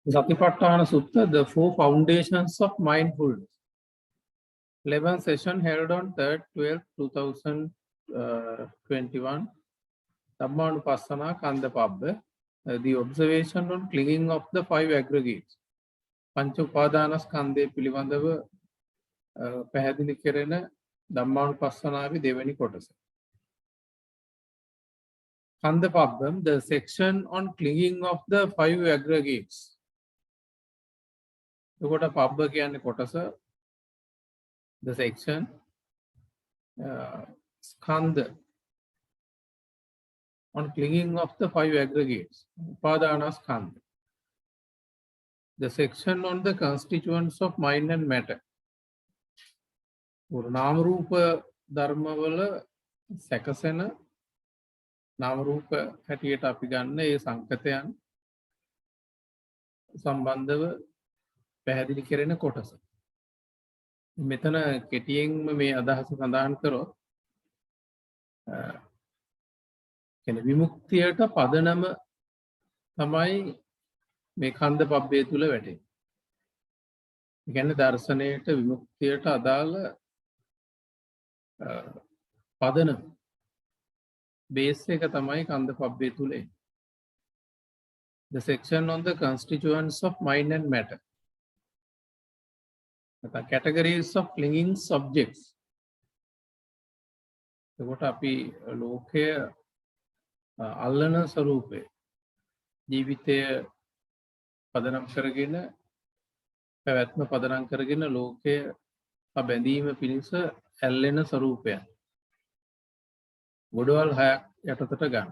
Satipatthana Sutta, the four foundations of mindfulness. 11th session held on 3rd 12th 2021. Dhammanupassana Kandapabba, the observation on clinging of the five aggregates. Pancha Upadanaskandhe පිළිබඳව පැහැදිලි කෙරෙන ධම්මානුපස්සනාවේ දෙවෙනි කොටස. Kandapabba, the section on clinging of the five aggregates. එතකොට පබ්බ කියන්නේ කොටස, the section, skandha on clinging of the five aggregates, upadana skandha. The section on the constituents of mind and matter. නාම රූප ධර්මවල සැකසෙන නාම රූප හැටියට අපි ගන්න ඒ සංකතයන් සම්බන්ධව පැහැදිලි කෙරෙන කොටස. මෙතන කෙටියෙන්ම මේ අදහස සඳහන් කරොත් කියන්නේ විමුක්තියට පදනම තමයි මේ කන්ද පබ්බේ තුල වැටෙන්නේ. ඒ කියන්නේ දර්ශනයට විමුක්තියට අදාළ පදනම බේස් එක තමයි කන්ද පබ්බේ තුල එන්නේ. The section on the constituents of mind and matter. The categories of clinging subjects. එතකොට අපි ලෝකය අල්ලන ස්වરૂපේ ජීවිතය පදනම් කරගෙන පැවැත්ම පදනම් කරගෙන ලෝකය බැඳීම පිණිස ඇල්ලෙන ස්වરૂපයන් ගොඩවල් හයක් යටතට ගන්න.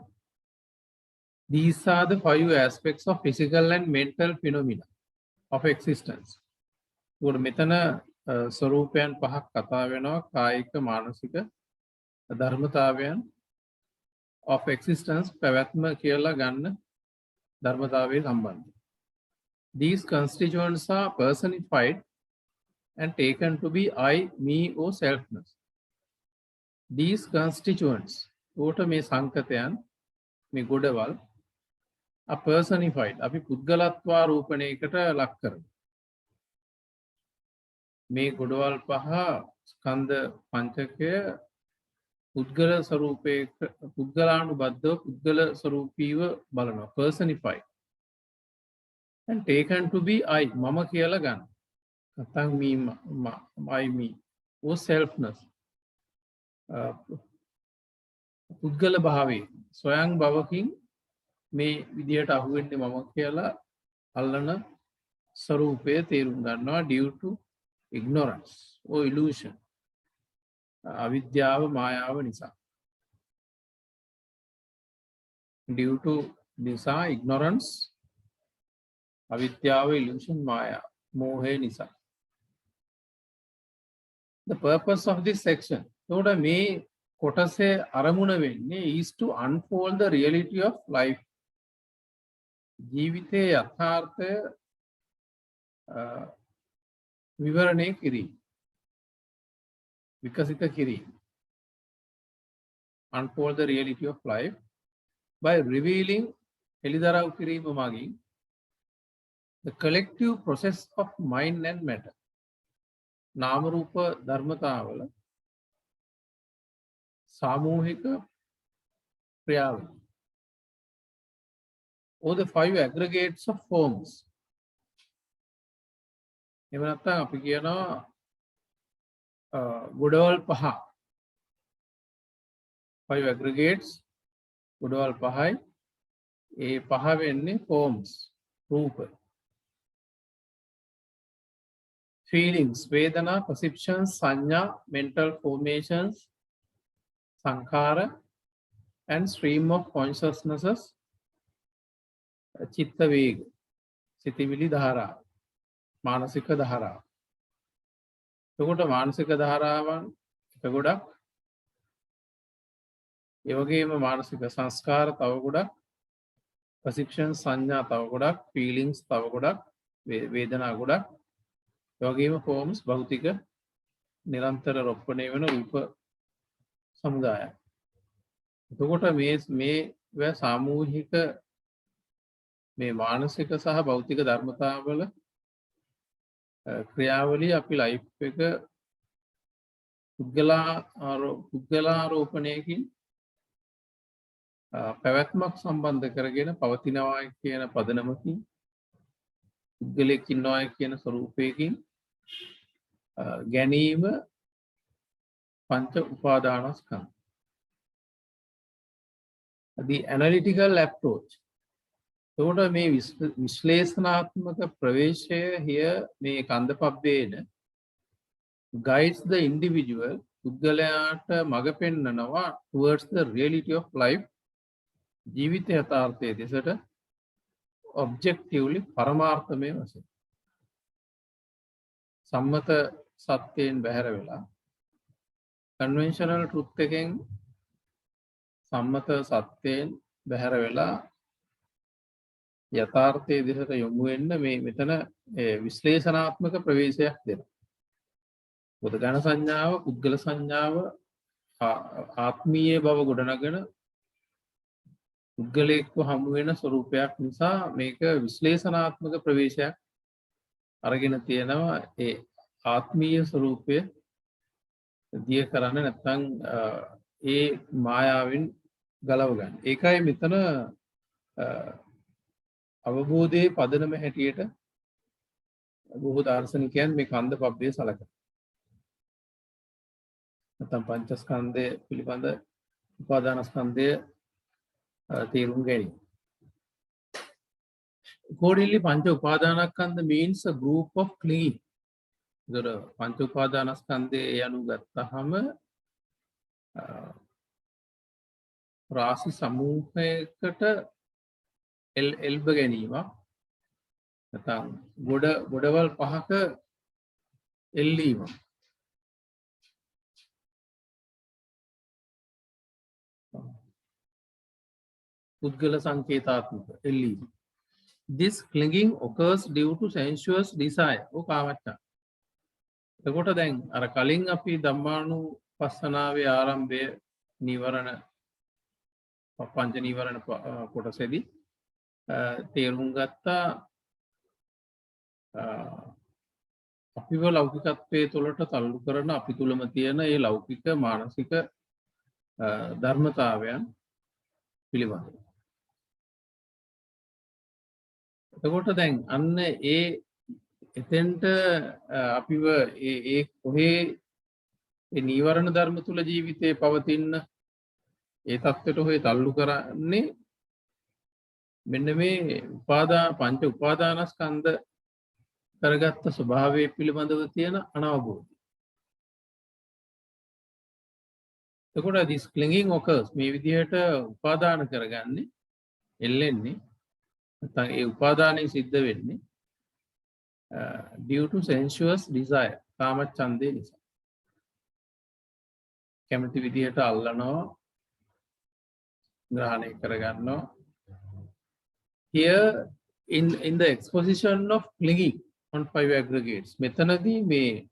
These are the five aspects of physical and mental phenomena of existence. උඩ මෙතන ස්වરૂපයන් පහක් කතා වෙනවා, කායික මානසික ධර්මතාවයන් of existence පැවැත්ම කියලා ගන්න ධර්මතාවයේ සම්බන්ධයි. These constituents are personified and taken to be I, me or selfness. These constituents, උට මේ සංකතයන් මේ ගොඩවල් are personified. අපි පුද්ගලත්වා රූපණයකට ලක් කරමු. මේ ගොඩවල් පහ ස්කන්ධ පංචකය පුද්ගල ස්වરૂපයක පුද්ගලානුබද්ධව පුද්ගල ස්වરૂපීව බලනවා, personified and taken to be I, මම කියලා ගන්න. නැත්නම් me or selfness. පුද්ගල භාවයේ ස්වයං භවකින් මේ විදියට අහුවෙන්නේ මම කියලා අල්ලන ස්වરૂපය තේරුම් ගන්නවා due to ignorance or illusion. අවිද්‍යාව මායාව නිසා. Due to නිසා ignorance, අවිද්‍යාව, illusion, මායා, මෝහය නිසා. The purpose of this section, එතකොට මේ කොටසේ අරමුණ වෙන්නේ is to unfold the reality of life. ජීවිතයේ යථාර්ථය විවරණය කිරීම, විකසිත කිරීම. Unfold the reality of life by revealing, එළිදරව් කිරීම මගින් the collective process of mind and matter. නාම රූප ධර්මතාවල සාමූහික ක්‍රියාවලිය. Or the five aggregates of forms. එහෙම නැත්නම් අපි කියනවා ගොඩවල් පහ. five aggregates ගොඩවල් පහයි. ඒ පහ වෙන්නේ forms, රූප. Feelings, vedana, perceptions, sanya, mental formations, sankhara, and stream of consciousnesses, chitta vega, සිතිවිලි ධාරා, මානසික ධාරා. එතකොට මානසික ධාරාවන් එක ගොඩක්, ඒ වගේම මානසික සංස්කාර තව ගොඩක්, perception සංඥා තව ගොඩක්, feelings තව ගොඩක්, වේදනා ගොඩක්, ඒ වගේම forms භෞතික නිරන්තර රොප්පණය වෙන රූප සමුදායක්. එතකොට මේ සාමූහික මේ මානසික සහ භෞතික ධර්මතාවල ක්‍රියාවලිය අපි ලයිෆ් එක පුද්ගලාරෝපණයකින් පැවැත්මක් සම්බන්ධ කරගෙන පවතිනවා කියන පදනමකින් පුද්ගලයෙක් ඉන්නවා කියන ස්වરૂපයකින් ගැනීම පංච උපාදානස්කන්ධ. The analytical approach. එතකොට මේ විශ්ලේෂණාත්මක ප්‍රවේශය here මේ කන්දපබ්බේන guides the individual පුද්ගලයාට මඟ පෙන්වනවා towards the reality of life ජීවිත යථාර්ථයේ දෙසට objectively පරමාර්ථමය වශයෙන් සම්මත සත්‍යයෙන් බැහැර වෙලා conventional truth එකෙන් සම්මත සත්‍යයෙන් බැහැර වෙලා යථාර්ථයේ දෙසට යොමු වෙන්න මේ මෙතන විශ්ලේෂණාත්මක ප්‍රවේශයක් දෙනවා. බුද්ධ ඝන සංඥාව, පුද්ගල සංඥාව ආත්මීය බව ගොඩනගන පුද්ගලයෙක්ව හමු වෙන ස්වરૂපයක් නිසා මේක විශ්ලේෂණාත්මක ප්‍රවේශයක් අරගෙන තියෙනවා. ඒ ආත්මීය ස්වરૂපය දිය කරන්න නැත්නම් ඒ මායාවෙන් ගලව ගන්න. ඒකයි මෙතන අවබෝධයේ පදනම හැටියට බොහෝ දාර්ශනිකයන් මේ කන්ද පබ්බේ සලකනවා. නැත්නම් පංචස්කන්ධය පිළිබඳ උපාදානස්කන්ධය තේරුම් ගැනීම. Accordingly, pancha upadanaskandha means a group of clinging. ඒතර පංච උපාදානස්කන්ධය යනු ගත්තහම රාශි සමූහයකට එල්බ ගැනීමක් නැත්නම් ගොඩවල් පහක එල්ලීම. පුද්ගල සංකේතාත්මක එල්ලීම. This clinging occurs due to sensuous desire. කාමච්ඡා. එතකොට දැන් අර කලින් අපි ධම්මානුපස්සනාවේ ආරම්භය නීවරණ පංච නීවරණ කොටසේදී තේරුම් ගත්තා අපිව ලෞකිකත්වයේ තුළට තල්ලු කරන අපි තුළම තියෙන ඒ ලෞකික මානසික ධර්මතාවයන් පිළිබඳව. එතකොට දැන් අන්න ඒ එතෙන්ට අපිව ඒ කොහේ ඒ නීවරණ ධර්ම තුල ජීවිතේ පවතින ඒ தත්ත්වයට හොය තල්ලු කරන්නේ මෙන්න මේ පංච උපාදානස්කන්ධ කරගත්ත ස්වභාවය පිළිබඳව තියෙන අනවබෝධය. එතකොට this clinging occurs මේ විදිහට උපාදාන කරගන්නේ එල්ලෙන්නේ නැත්නම් ඒ උපාදානයේ සිද්ධ වෙන්නේ due to sensuous desire කාමච්ඡන්දේ නිසා. කැමති විදිහට අල්ලනවා ග්‍රහණය කරගන්නවා. Here in the exposition of clinging on five aggregates මෙතනදී මේ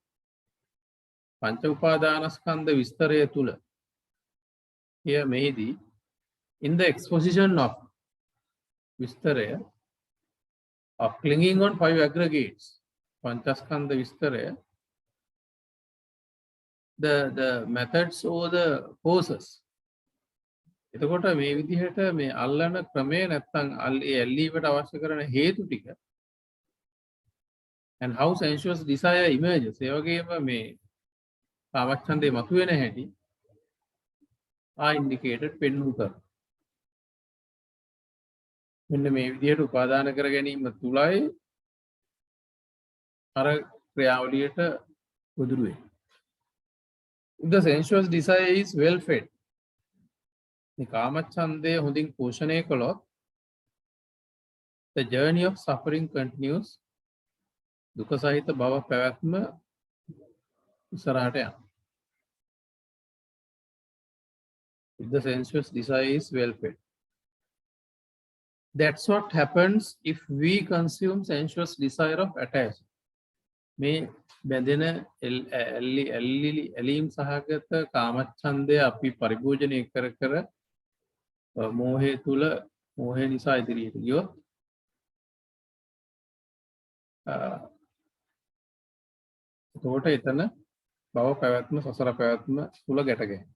පංච උපාදානස්කන්ධ විස්තරය තුල here මෙහිදී in the exposition of විස්තරය of clinging on five aggregates panchaskandha vistaraya the methods or the causes එතකොට මේ විදිහට මේ අල්ලන ක්‍රමය නැත්නම් ඇල්ලීමට අවශ්‍ය කරන හේතු ටික and how sensuous desire emerges ඒ වගේම මේ කාමච්ඡන්දේ මතුවෙන හැටි indicated පෙන්වු කර මෙන්න මේ විදිහට උපාදාන කර ගැනීම තුලයි අර ක්‍රියාවලියට උදුරු වෙන්නේ. If the sensuous desire is well fed මේ කාමච්ඡන්දය හොඳින් පෝෂණය කළොත් the journey of suffering continues දුක සහිත භව පැවැත්ම ඉස්සරහට යනවා. If the sensuous desire is well fed. That's what happens if we consume sensuous desire of attachment. මේ බැඳෙන ඇලීම් සහගත කාමච්ඡන්දය අපි පරිභෝජනය කර කර මෝහය තුල මෝහය නිසා ඉදිරියට ගියොත් එතකොට එතන භව පැවැත්ම සසර පැවැත්ම තුල ගැට ගැහෙනවා.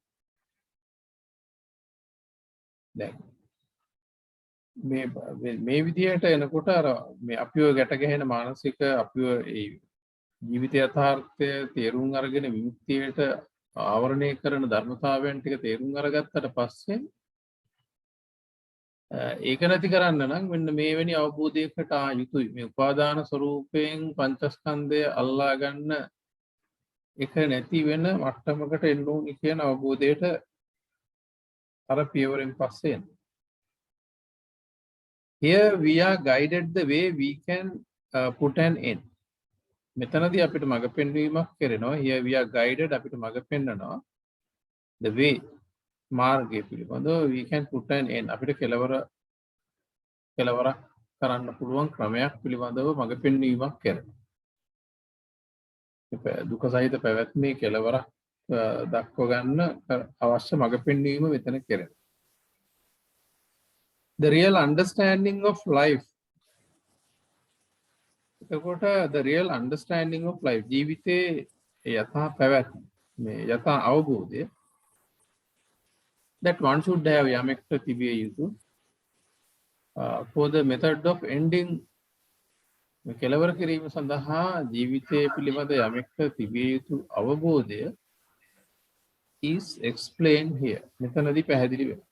දැන් මේ විදිහට එනකොට අර මේ අපිව ගැට ගැහෙන මානසික අපිව ඒ ජීවිත යථාර්ථය තේරුම් අරගෙන විමුක්තියට ආවරණය කරන ධර්මතාවයන් ටික තේරුම් අරගත්තට පස්සේ ඒක නැති කරන්න නම් මෙන්න මේවැනි අවබෝධයකට ආ යුතුයි. මේ උපාදාන ස්වરૂපයෙන් පංචස්කන්ධය අල්ලා ගන්න එක නැති වෙන මට්ටමකට එන්න ඕනි කියන අවබෝධයට අර පියවරෙන් පස්සේ එන්න. Here we are guided the way we can put an end. මෙතනදී අපිට මඟ පෙන්වීමක් කරනවා. Here we are guided අපිට මඟ පෙන්වනවා. The way මාර්ගය පිළිබඳව we can put an end. අපිට කෙලවරක් කරන්න පුළුවන් ක්‍රමයක් පිළිබඳව මඟ පෙන්වීමක් කරනවා. දුක සහිත පැවැත්මේ කෙලවරක් දක්ව ගන්න අවශ්‍ය මඟ පෙන්වීම මෙතන කරනවා. The real understanding of life. එතකොට the real understanding of life ජීවිතේ යථා පැවැත්ම මේ යථා අවබෝධය that one should have යමෙක්ට තිබිය යුතු for the method of ending කෙලවර කිරීම සඳහා ජීවිතය පිළිබඳ යමෙක්ට තිබිය යුතු අවබෝධය is explained here. මෙතනදී පැහැදිලි වෙනවා.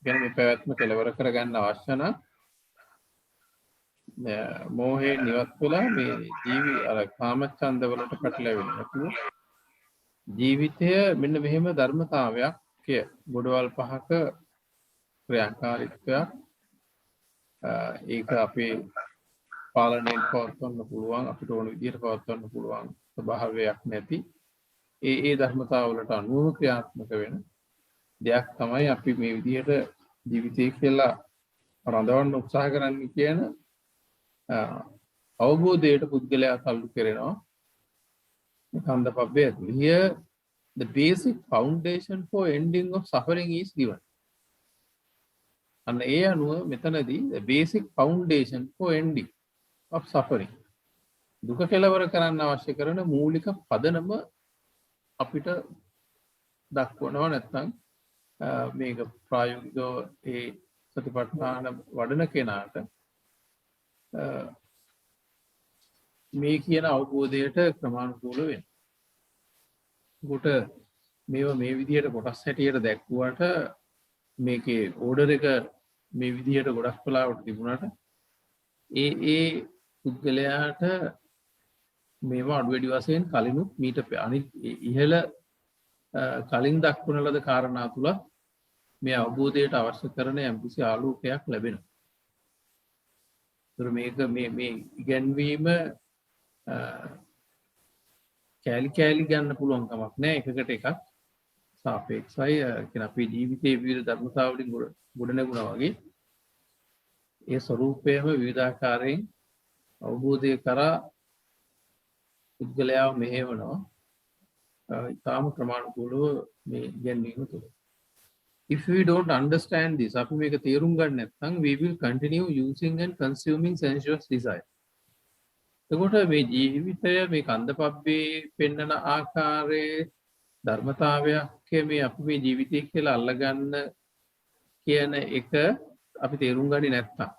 කියන්නේ මේ පැවැත්ම කෙලවර කරගන්න අවශ්‍ය නම් මෝහයෙන් නිවත් වෙලා මේ ජීවි අර කාමච්ඡන්ද වලට පැටලෙන්නේ නැතුව ජීවිතය මෙන්න මෙහෙම ධර්මතාවයක් ගොඩවල් පහක ක්‍රියාකාරීත්වයක් ඒක අපේ පාලනයෙන් පවත්වන්න පුළුවන් අපිට ඕන විදිහට පවත්වන්න පුළුවන් ස්වභාවයක් නැති ඒ ධර්මතාවලට අනුව ක්‍රියාත්මක වෙන දෙයක් තමයි අපි මේ විදිහට ජීවිතය කියලා රඳවන්න උත්සාහ කරන්නේ කියන අවබෝධයට පුද්ගලයා තල්ලු කරනවා කන්දපබ්බේ ඇතුළේ. Here the basic foundation for ending of suffering is given. අන්න ඒ අනුව මෙතනදී the basic foundation for ending of suffering දුක කෙලවර කරන්න අවශ්‍ය කරන මූලික පදනම අපිට දක්වනවා. නැත්නම් මේක ප්‍රායෝගිකව ඒ සතිපට්ඨාන වඩන කෙනාට මේ කියන අවබෝධයට ක්‍රමානුකූල වෙනවා. කොට මේවා මේ විදිහට කොටස් හැටියට දැක්වුවට මේකේ ඕඩර් එක මේ විදිහට ගොඩක් වෙලාවට තිබුණාට ඒ පුද්ගලයාට මේවා අඩු වැඩි වශයෙන් කලිනුත් මීට අනිත් ඉහළ කලින් දක්වන ලද කාරණා තුල මේ අවබෝධයට අවශ්‍ය කරන යම්කිසි ආලෝකයක් ලැබෙනවා. ඒතර මේක මේ ඉගැන්වීම කැලි ගන්න පුළුවන් කමක් නැහැ. එකකට එකක් සාපේක්ෂයි. කියන අපේ ජීවිතයේ විවිධ ධර්මතාවලින් ගොඩනැගුණා වගේ ඒ ස්වરૂපයම විවිධාකාරයෙන් අවබෝධය කරා පුද්ගලයාව මෙහෙවනවා. ඉතාම ක්‍රමානුකූලව මේ ඉගැන්වීම තුළ. If we don't understand this, අපි මේක තේරුම් ගන්න නැත්නම් we will continue using and consuming sensuous desire. එතකොට මේ ජීවිතය මේ කන්දපබ්බේ පෙන්වන ආකාරයේ ධර්මතාවයක් මේ අපි මේ ජීවිතය කියලා අල්ලගන්න කියන එක අපි තේරුම් ගන්නේ නැත්නම්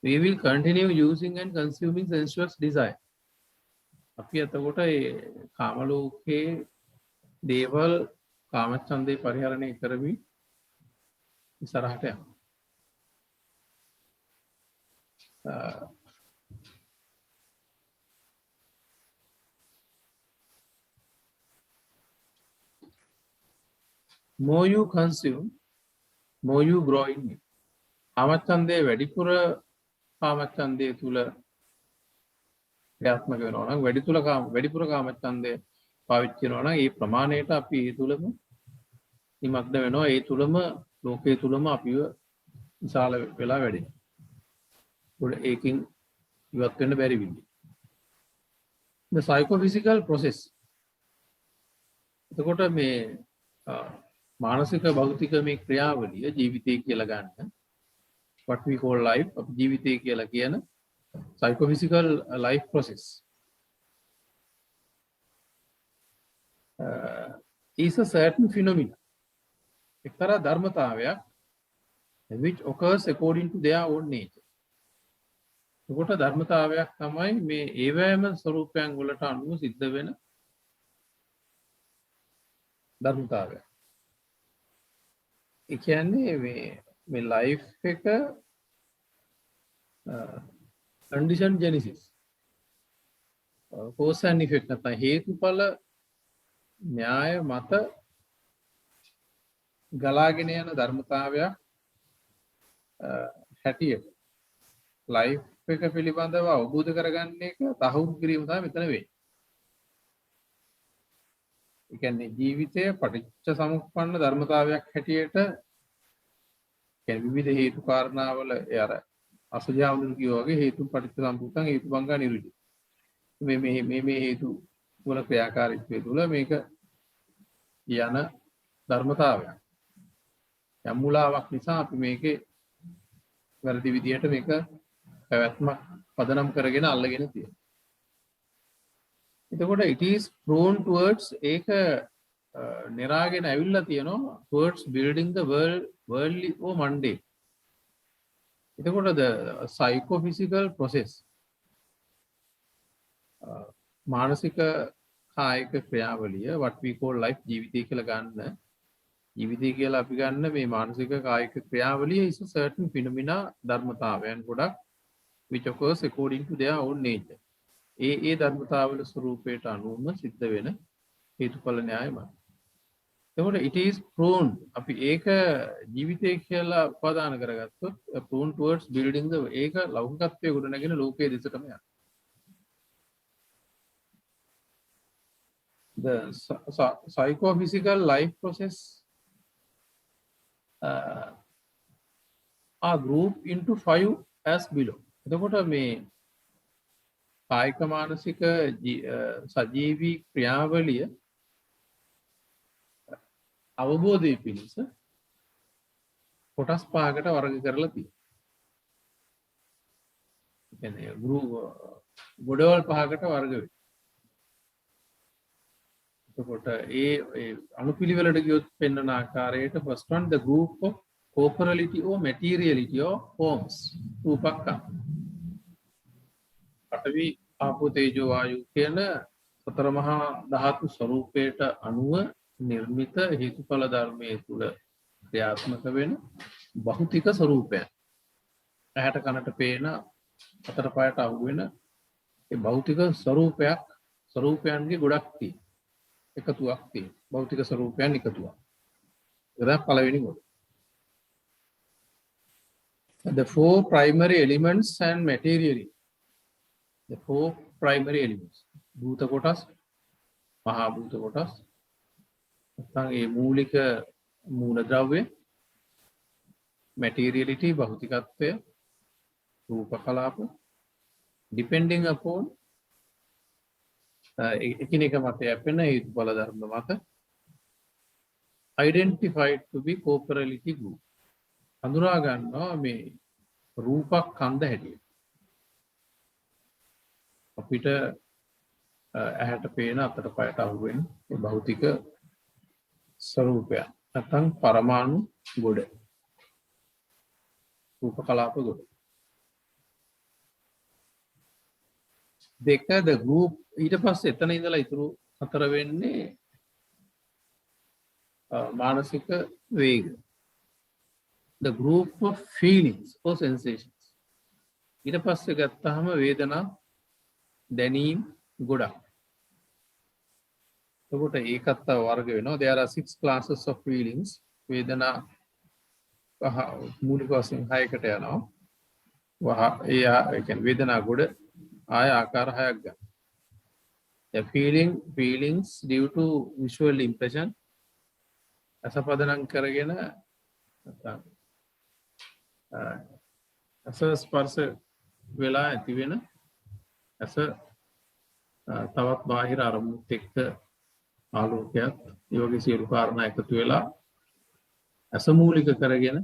we will continue using and consuming sensuous desire. අපි එතකොට ඒ කාම ලෝකයේ දේවල් කාමච්ඡන්දේ පරිහරණය කරමින් ඉස්සරහට යනවා. More you consume, more you grow in it. කාමච්ඡන්දේ වැඩිපුර කාමච්ඡන්දේ තුල ක්‍රියාත්මක වෙනවා නම් වැඩිපුර කාමච්ඡන්දේ පාවිච්චි කරනවා නම් ඒ ප්‍රමාණයට අපි ඒ තුලම නිමග්න වෙනවා. ඒ තුලම ලෝකයේ තුලම අපිව විශාල වෙලා වැඩෙනවා. ඒකෙන් ඉවත් වෙන්න බැරි විදිහ. The psychophysical process. එතකොට මේ මානසික භෞතික මේ ක්‍රියාවලිය ජීවිතය කියලා ගන්න what we call life අපි ජීවිතය කියලා කියන psychophysical life process is a certain phenomena එක්තරා ධර්මතාවයක් which occurs according to their own nature. එතකොට ධර්මතාවයක් තමයි මේ ඒවැයම ස්වરૂපයන් වලට අනුව සිද්ධ වෙන ධර්මතාවය. ඒ කියන්නේ මේ ලයිෆ් එක condition genesis cause and effect නැත්නම් හේතුඵල න්‍යාය මත ගලාගෙන යන ධර්මතාවයක් හැටියට ලයිෆ් එක පිළිබඳව අවබෝධ කරගන්න එක තහවුරු කිරීම තමයි මෙතන වෙන්නේ. ඒ කියන්නේ ජීවිතය පටිච්ච සමුප්පන්න ධර්මතාවයක් හැටියට කියන්නේ විවිධ හේතු කාරණාවල ඒ අර අසජාවුන් කියෝ වගේ හේතු පටිච්ච සම්පූර්ණ හේතු බංගා නිරුද්ධ. මේ හේතු වල ක්‍රියාකාරීත්වය තුළ මේක යන ධර්මතාවයක්. යම් මුලාවක් නිසා අපි මේකේ වැරදි විදියට මේක පැවැත්මක් පදනම් කරගෙන අල්ලගෙන තියෙනවා. එතකොට it is prone towards ඒක නිරාගෙන ඇවිල්ලා තියෙනවා towards building the worldly or mundane. එතකොට the psychophysical process මානසික කායික ක්‍රියාවලිය what we call life ජීවිතය කියලා ගන්න ජීවිතය කියලා අපි ගන්න මේ මානසික කායික ක්‍රියාවලිය is a certain phenomena ධර්මතාවයන් ගොඩක් which occurs according to their own nature. ඒ ධර්මතාවල ස්වરૂපයට අනුවම සිද්ධ වෙන හේතුඵල න්‍යායමයි. එතකොට it is prone අපි ඒක ජීවිතය කියලා උපාදාන කරගත්තොත් prone towards building the ඒක ලෞකිකත්වයේ ගොඩනගෙන ලෝකයේ දෙසටම යනවා. The psychophysical life process are grouped into 5 as below. එතකොට මේ කායික මානසික සජීවී ක්‍රියාවලිය අවබෝධය පිණිස කොටස් පහකට වර්ග කරලා තියෙනවා. ඒ කියන්නේ ගොඩවල් පහකට වර්ග වෙනවා. එතකොට ඒ අනුපිළිවෙලට ගියොත් පෙන්වන ආකාරයට first one the group of corporality or materiality or forms රූපක පඨවි ආපෝ තේජෝ වායු කියන සතර මහා ධාතු ස්වરૂපයට අනුව නිර්මිත හේතුඵල ධර්මයේ තුල ක්‍රියාත්මක වෙන භෞතික ස්වરૂපයන්. ඇහැට කනට පේන අතට පයට අහු වෙන ඒ භෞතික ස්වરૂපයන්ගේ ගොඩක් තියෙනවා. එකතුවක් තියෙනවා. භෞතික ස්වરૂපයන් එකතුවක්. ඒක පළවෙනි කොට. The 4 primary elements and materiality. The 4 primary elements. භූත කොටස්, මහා භූත කොටස්, නැත්නම් ඒ මූලික මූල ද්‍රව්‍ය, materiality භෞතිකත්වය, රූප කලාප, depending upon එකිනෙක මත යැපෙන හේතුඵල ධර්ම මත identified to be corporality group. හඳුනා ගන්නවා මේ රූපක් කන්ද හැටියට. අපිට ඇහැට පේන අතට පයට අහු වෙන ඒ භෞතික ස්වરૂපය නැත්නම් පරමාණු ගොඩ රූප කලාප ගොඩ. දෙක the group ඊට පස්සේ එතන ඉඳලා ඉතුරු හතර වෙන්නේ මානසික වේග. The group of feelings or sensations. ඊට පස්සේ ගත්තාම වේදනා දැනීම් ගොඩක්. එතකොට ඒකත් වර්ග වෙනවා. There are 6 classes of feelings. වේදනා මූලික වශයෙන් 6කට යනවා. ඒ කියන්නේ වේදනා ගොඩ ආය ආකාර 6ක් ගන්න. The feelings due to visual impression අසපදනම් කරගෙන අස ස්පර්ශ වෙලා ඇති වෙන අස තවත් බාහිර අරමුණුත් එක්ක ආලෝකයක් ඒ වගේ සියලු කාරණා එකතු වෙලා අස මූලික කරගෙන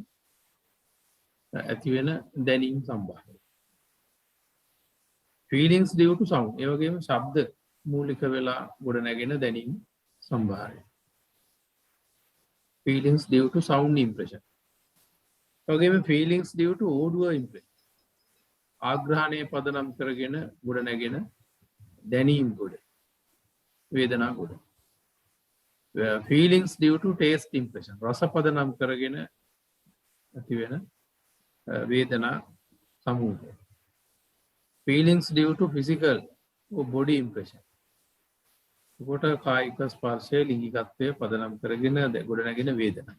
ඇති වෙන දැනීම් සම්භාරය. feelings due to sound. ඒ වගේම ශබ්ද මූලික වෙලා ගොඩනැගෙන දැනීම් සම්භාරය. feelings due to sound impression. ඒ වගේම feelings due to audio impression. ආග්‍රහණය පදනම් කරගෙන ගොඩනැගෙන දැනීම් ගොඩ වේදනා ගොඩ. feelings due to taste impression. රස පදනම් කරගෙන ඇති වෙන වේදනා සමූහය. feelings due to physical or body impression. කොට කායික ස්පර්ශය ලිංගිකත්වය පදනම් කරගෙන ගොඩනැගෙන වේදනා.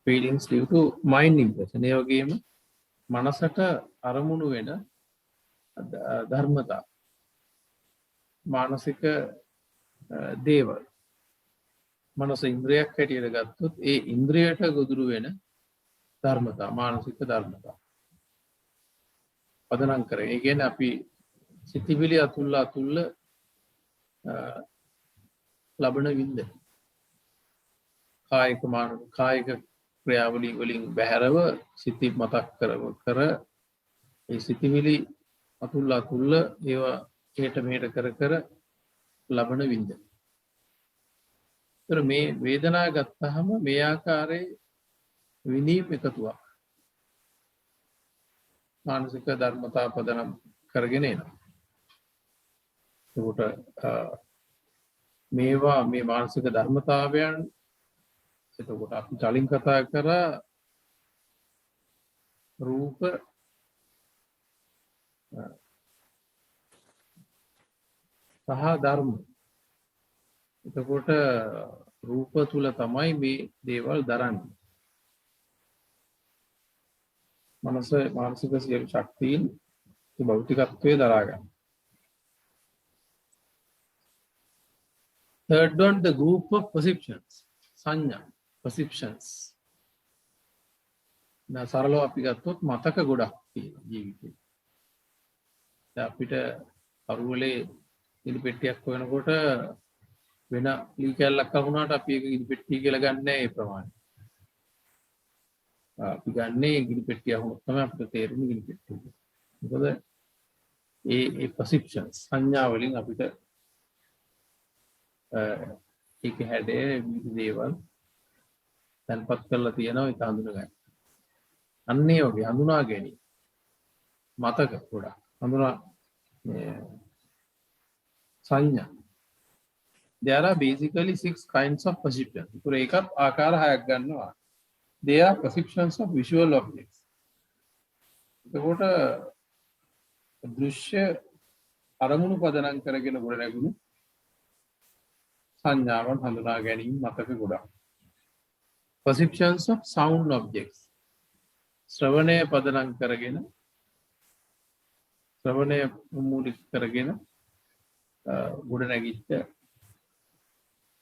feelings due to mind impression. ඒ වගේම මනසට අරමුණු වෙන ධර්මතා මානසික දේවල් මනස ඉන්ද්‍රියක් හැටියට ගත්තොත් ඒ ඉන්ද්‍රියට ගොදුරු වෙන ධර්මතා මානසික ධර්මතා පදනම් කරගෙන ඒ කියන්නේ අපි සිතිවිලි අතුල්ල ලබන වින්ද කායික ක්‍රියාවලිය වලින් බැහැරව සිති මතක් කර ඒ සිතිවිලි අතුල්ල ඒවා එහෙට මෙහෙට කර ලබන වින්ද. ඒතර මේ වේදනා ගත්තාම මේ ආකාරයේ විනීම එකතුවක් මානසික ධර්මතා පදනම් කරගෙන එනවා. ඒකට මේවා මේ මානසික ධර්මතාවයන් එතකොට අපි කලින් කතා කරා රූප සහ ධර්ම. එතකොට රූප තුල තමයි මේ දේවල් දරන්නේ. මානසික සියලු ශක්තියින් භෞතිකත්වයේ දරා ගන්න. Third one, the group of perceptions. සංඥා perceptions. සරලව අපි ගත්තොත් මතක ගොඩක් තියෙනවා ජීවිතේ. දැන් අපිට අරුවලේ ඉදි පෙට්ටියක් හොයනකොට වෙන ලී කැල්ලක් අහුණාට අපි ඒක ඉදි පෙට්ටිය කියලා ගන්න නැහැ ඒ ප්‍රමාණය. අපි ගන්නේ ඉදි පෙට්ටිය අහුනොත් තමයි අපිට තේරෙන්නේ ඉදි පෙට්ටිය. මොකද ඒ perceptions සංඥා වලින් අපිට ඒක හැඩේ දේවල් තැන්පත් කරලා තියෙනවා ඒක හඳුන ගන්න. අන්න ඒ වගේ හඳුනා ගැනීම මතක ගොඩක් හඳුනා සංඥා. There are basically 6 kinds of perceptions. ඒතර ඒකත් ආකාර 6ක් ගන්නවා. They are perceptions of visual objects. එතකොට දෘශ්‍ය අරමුණු පදනම් කරගෙන ගොඩ නැගුණු සංඥාවන් හඳුනා ගැනීම මතක ගොඩක්. Perceptions of sound objects. ශ්‍රවණය පදනම් කරගෙන ශ්‍රවණය මූලික කරගෙන ගොඩ නැගිච්ච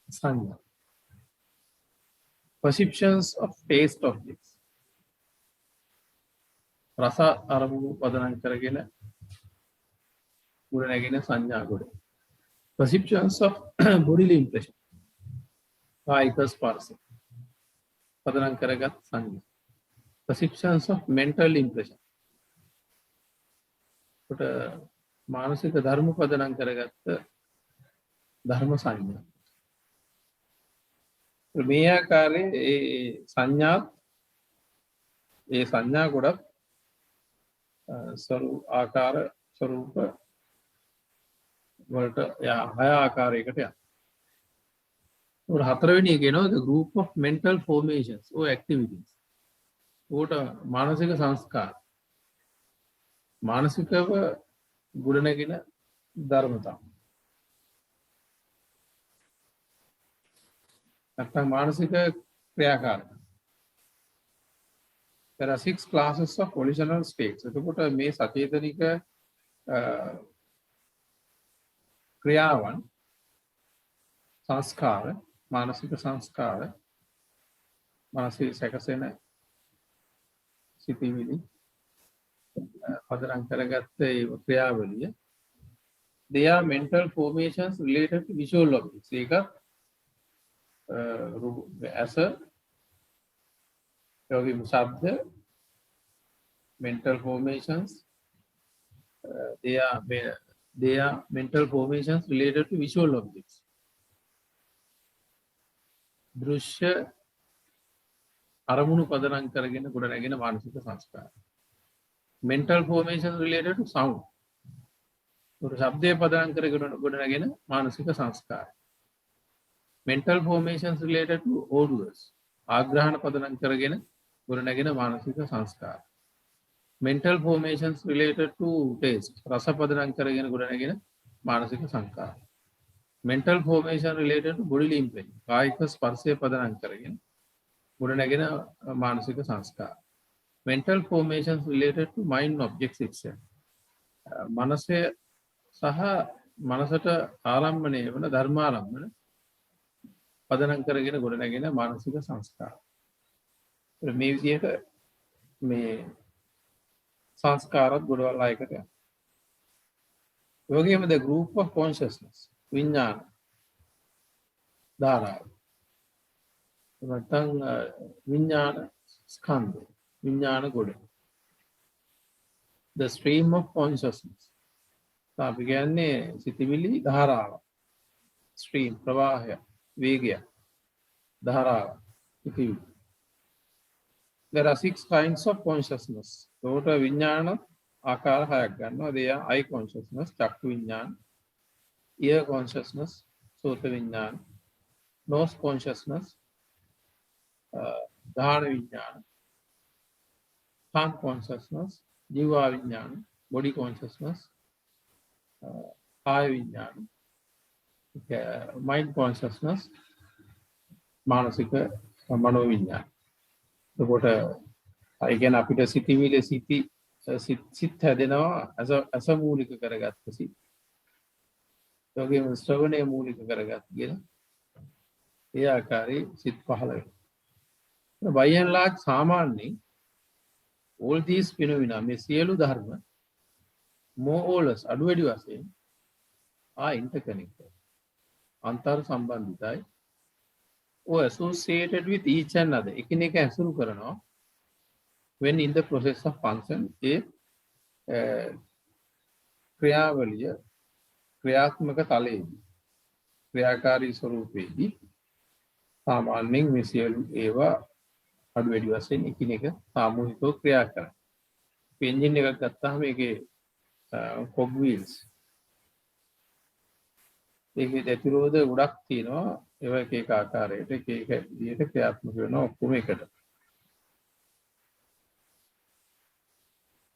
සංඥා. Perceptions of taste objects. රස අරමුණු පදනම් කරගෙන ගොඩ නැගෙන සංඥා ගොඩ. Perceptions of bodily impression. කායික ස්පර්ශ පදනම් කරගත් සංඥා. Perceptions of mental impression. කොට මානසික ධර්ම පදනම් කරගත්ත ධර්ම සංඥා. මේ ආකාරයේ ඒ සංඥා ගොඩක් ආකාර ස්වરૂප වලට හය ආකාරයකට යනවා. උඩ හතරවෙනි එක එනවා the group of mental formations or activities. උඩ මානසික සංස්කාර. මානසිකව ගොඩනැගෙන ධර්මතා. නැත්නම් මානසික ක්‍රියාකාරක. There are 6 classes of volitional states. එතකොට මේ සචේතනික ක්‍රියාවන් සංස්කාර මානසික සංස්කාර මානසික සැකසෙන සිතිවිලි පදනම් කරගත්ත ඒ ක්‍රියාවලිය they are mental formations related to visual objects. ඒක as a යෝගී ශබ්ද mental formations they are mental formations related to visual objects. දෘශ්‍ය අරමුණු පදනම් කරගෙන ගොඩනැගෙන මානසික සංස්කාර. mental formations related to sound. ශබ්දය පදනම් කරගෙන ගොඩනැගෙන මානසික සංස්කාර. mental formations related to odors. ආග්‍රහණ පදනම් කරගෙන ගොඩනැගෙන මානසික සංස්කාර. mental formations related to taste. රස පදනම් කරගෙන ගොඩනැගෙන මානසික සංස්කාර. mental formation related to bodily impression. කායික ස්පර්ශය පදනම් කරගෙන ගොඩනැගෙන මානසික සංස්කාර. mental formations related to mind objects itself. මනසේ සහ මනසට ආරම්භණය වන ධර්මාරම්භන පදනම් කරගෙන ගොඩනැගෙන මානසික සංස්කාර. මේ විදිහට මේ සංස්කාරත් ගොඩවල් ආයකට යනවා. ඒ වගේම the group of consciousness විඥාන ධාරාව. නැත්නම් විඥාන ස්කන්ධ විඥාන ගොඩ. the stream of consciousness. අපි කියන්නේ සිතිවිලි ධාරාව. stream ප්‍රවාහය වේගය ධාරාව සිතිවිලි. There are 6 kinds of consciousness. ඒකට විඥාන ආකාර 6ක් ගන්නවා. they are eye consciousness, චක්කු විඥාන, ear consciousness, සෝත විඥාන, nose consciousness, ධාන විඥාන, tongue consciousness, ජීවා විඥාන, body consciousness, කාය විඥාන, mind consciousness, මානසික මනෝ විඥාන. එතකොට ඒ කියන්නේ අපිට සිතිවිලි සිත් හැදෙනවා අස මූලික කරගත්ත සිත්. ඒ වගේම ශ්‍රවණය මූලික කරගත් කියන ඒ ආකාරයේ සිත් 15. by and large සාමාන්‍යයෙන් all these phenomena මේ සියලු ධර්ම more or less අඩු වැඩි වශයෙන් are interconnected. අන්තර් සම්බන්ධිතයි. or associated with each another. එකිනෙක ඇසුරු කරනවා when in the process of function ඒ ක්‍රියාවලිය ක්‍රියාත්මක තලයේදී ක්‍රියාකාරී ස්වරූපයේදී සාමාන්‍යයෙන් මේ සියලු ඒවා අඩු වැඩි වශයෙන් එකිනෙක සාමූහිකව ක්‍රියා කරනවා. එන්ජින් එකක් ගත්තාම ඒකේ cog wheels ඒකේ ප්‍රතිරෝධ ගොඩක් තියෙනවා. ඒවා එක එක ආකාරයට එක එක විදිහට ක්‍රියාත්මක වෙනවා ඔක්කොම එකට.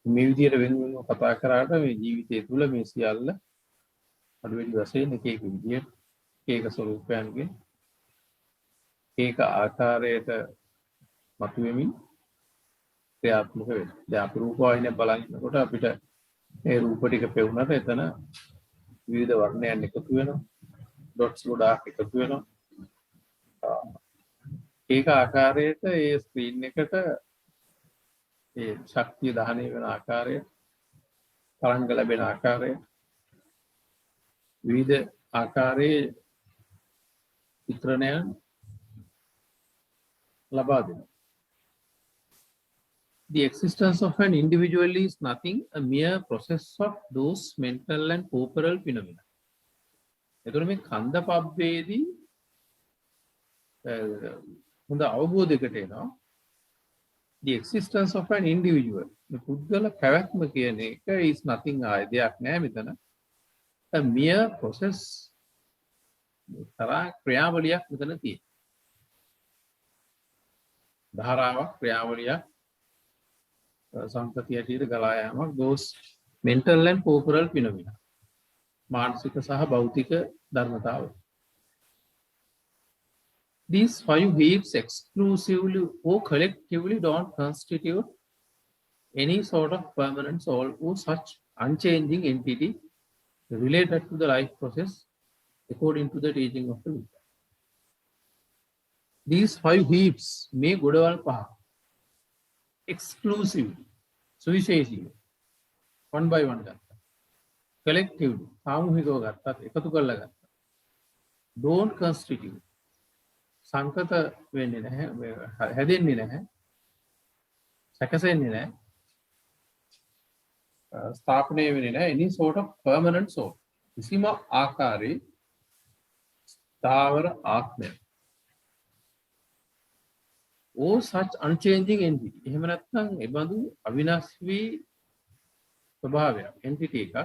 මේ විදිහට වෙන වෙනම කතා කරාට මේ ජීවිතය තුළ මේ සියල්ල අඩු වැඩි වශයෙන් එක එක විදිහට එක එක ස්වරූපයන්ගෙන් ඒක ආකාරයට මතුවෙමින් ක්‍රියාත්මක වෙනවා. දැන් අපි රූපවාහිනිය බලනකොට අපිට ඒ රූප ටික පෙවුනට එතන විවිධ වර්ණයන් එකතු වෙනවා. ඩොට්ස් ගොඩාක් එකතු වෙනවා. ඒක ආකාරයට ඒ ස්ක්‍රීන් එකට ඒ ශක්තිය දහනය වෙන ආකාරය, තරංග ලැබෙන ආකාරය, විවිධ ආකාරයේ චිත්‍රණයන් ලබා දෙනවා. The existence of an individual is nothing, a mere process of those mental and corporal phenomena. එතකොට මේ කන්ද පබ්බේදී හොඳ අවබෝධයකට එනවා. The existence of an individual. මේ පුද්ගල පැවැත්ම කියන එක is nothing ආය දෙයක් නෑ මෙතන. A mere process. තරා ක්‍රියාවලියක් මෙතන තියෙනවා. ධාරාවක් ක්‍රියාවලියක් සංතතිය ඇටියට ගලා යාමක් those mental and corporal phenomena. මානසික සහ භෞතික ධර්මතාවය. These 5 heaps exclusively or collectively don't constitute any sort of permanence or such unchanging entity related to the life process according to the teaching of the Buddha. These 5 heaps may ගොඩවල් පහ exclusively සුවිශේෂීව one by one ගත්තා. collectively සාමූහිකව ගත්තත් එකතු කරලා ගත්තා. don't constitute සංකත වෙන්නේ නැහැ, හැදෙන්නේ නැහැ, සැකසෙන්නේ නැහැ स्थापනය වෙන්නේ නැහැ any sort of permanent soul. කිසිම ආකාරයේ ස්ථාවර ආත්මයක්. all such unchanging entity. එහෙම නැත්නම් ඒ බඳු අවිනාශ වී ස්වභාවයක් entity එකක්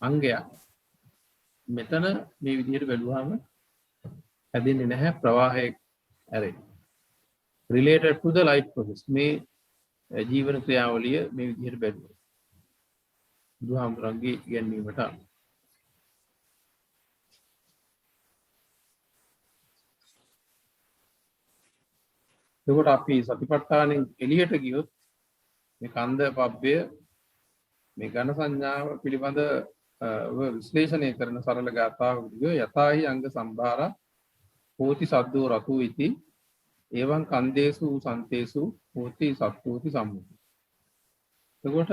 අංගයක් මෙතන මේ විදිහට බැලුවාම හැදෙන්නේ නැහැ ප්‍රවාහයේ ඇරෙයි. related to the life process. මේ ජීවන ක්‍රියාවලිය මේ විදිහට බැලුවා. බුදුහාමුදුරන්ගේ ඉගැන්වීමට එතකොට අපි සතිපට්ඨානෙන් එළියට ගියොත් මේ කන්ද පබ්බය මේ ඝන සංඥාව පිළිබඳ විශ්ලේෂණය කරන සරල ගාථාවකදී යථාහි අංග සම්භාරා හෝති සද්දෝ රතු ඉති එවං කන්දේසු සන්තේසු හෝති සත්තුති සම්මුති. එතකොට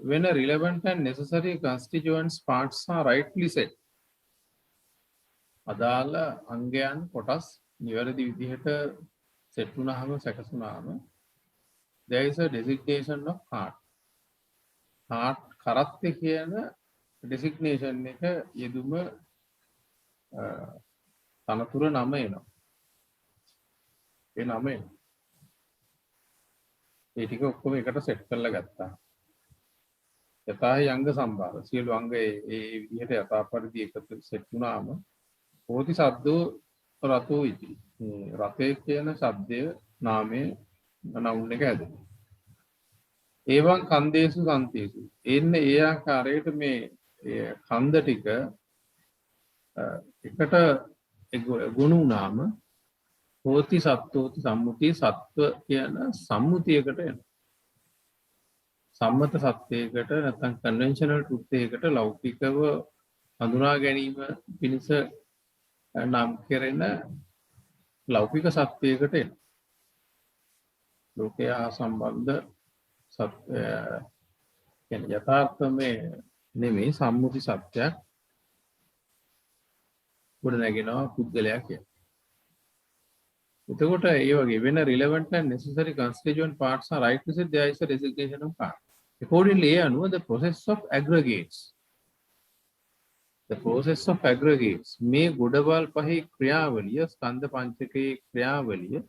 when a relevant and necessary constituents parts are rightly set අදාළ අංගයන් කොටස් නිවැරදි විදිහට set වුණාම සැකසුණාම there is a designation of heart. heart කරත්තේ කියන designation එක යෙදුම තනතුර නම එනවා. ඒ නම එනවා. ඒ ටික ඔක්කොම එකට සෙට් කරලා ගත්තා. යථාහි අංග සම්භාර සියලු අංග ඒ විදිහට යථාපරිදි එකතු සෙට් වුණාම හෝති සද්දෝ රතෝ ඉති. රතේ කියන ශබ්දය නාමයේ නවුන් එක හැදෙනවා. ඒවන් කන්දේසු සන්තේසු. එන්නේ ඒ ආකාරයට මේ කන්ද ටික එකට ගුණ වුණාම හෝති සත්වෝති සම්මුතිය සත්ව කියන සම්මුතියකට එනවා. සම්මත සත්‍යයකට නැත්නම් කන්වෙන්ෂනල් ට්‍රුත් එකකට ලෞකිකව හඳුනා ගැනීම පිණිස නම් කෙරෙන ලෞකික සත්‍යයකට එනවා. ලෝකයා සම්බන්ධ සත්‍ය කියන්නේ යථාර්ථමය නෙමෙයි සම්මුති සත්‍යයක් ගොඩ නැගෙනවා පුද්ගලයා කියන්නේ. එතකොට ඒ වගේ when a relevant and necessary constituent parts are rightly set there is a designation of part. Accordingly ඒ අනුව the process of aggregates මේ ගොඩවල් පහේ ක්‍රියාවලිය ස්කන්ධ පංචකයේ ක්‍රියාවලිය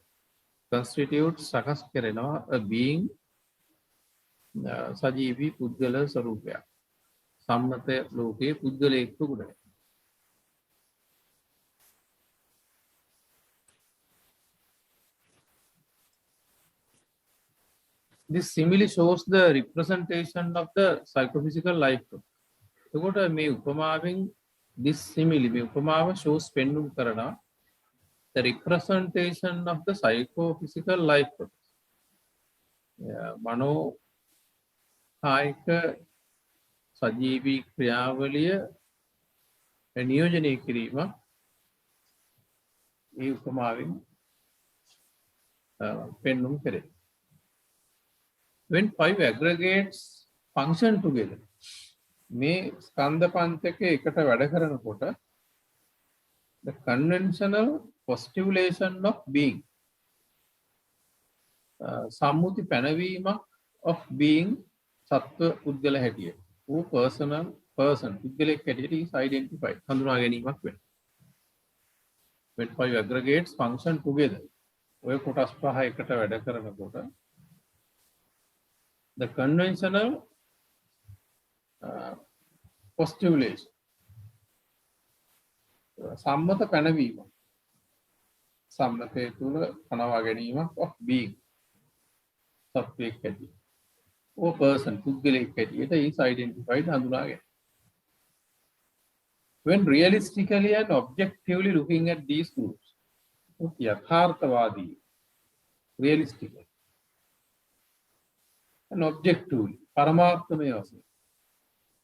constitute සකස් කරනවා a being සජීවී පුද්ගල ස්වરૂපයක්. සම්මත ලෝකයේ පුද්ගලයෙක් ගොඩයි. This simile shows the representation of the psychophysical life. එතකොට මේ උපමාවෙන් this simile මේ උපමාව shows පෙන්වුම් කරනවා the representation of the psychophysical life. මනෝ කායික සජීවී ක්‍රියාවලිය නියෝජනය කිරීම මේ උපමාවෙන් පෙන්වුම් කරේ. When five aggregates function together මේ ස්කන්ධ පංචක එකට වැඩ කරනකොට the conventional postulation of being සම්මුති පැනවීමක් of being සත්ව පුද්ගල හැටියට who person පුද්ගලෙක් හැටියට is identified හඳුනා ගැනීමක් වෙනවා. when five aggregates function together ඔය කොටස් පහ එකට වැඩ කරනකොට the conventional postulation සම්මත පැනවීම සම්මතයේ තුල පනවා ගැනීමක් of being සත්වයක් ඇති or person පුද්ගලයෙක් ඇටියට is identified හඳුනාගෙන. when realistically and objectively looking at these groups යථාර්ථවාදී realistically and objectively පරමාර්ථමය වශයෙන්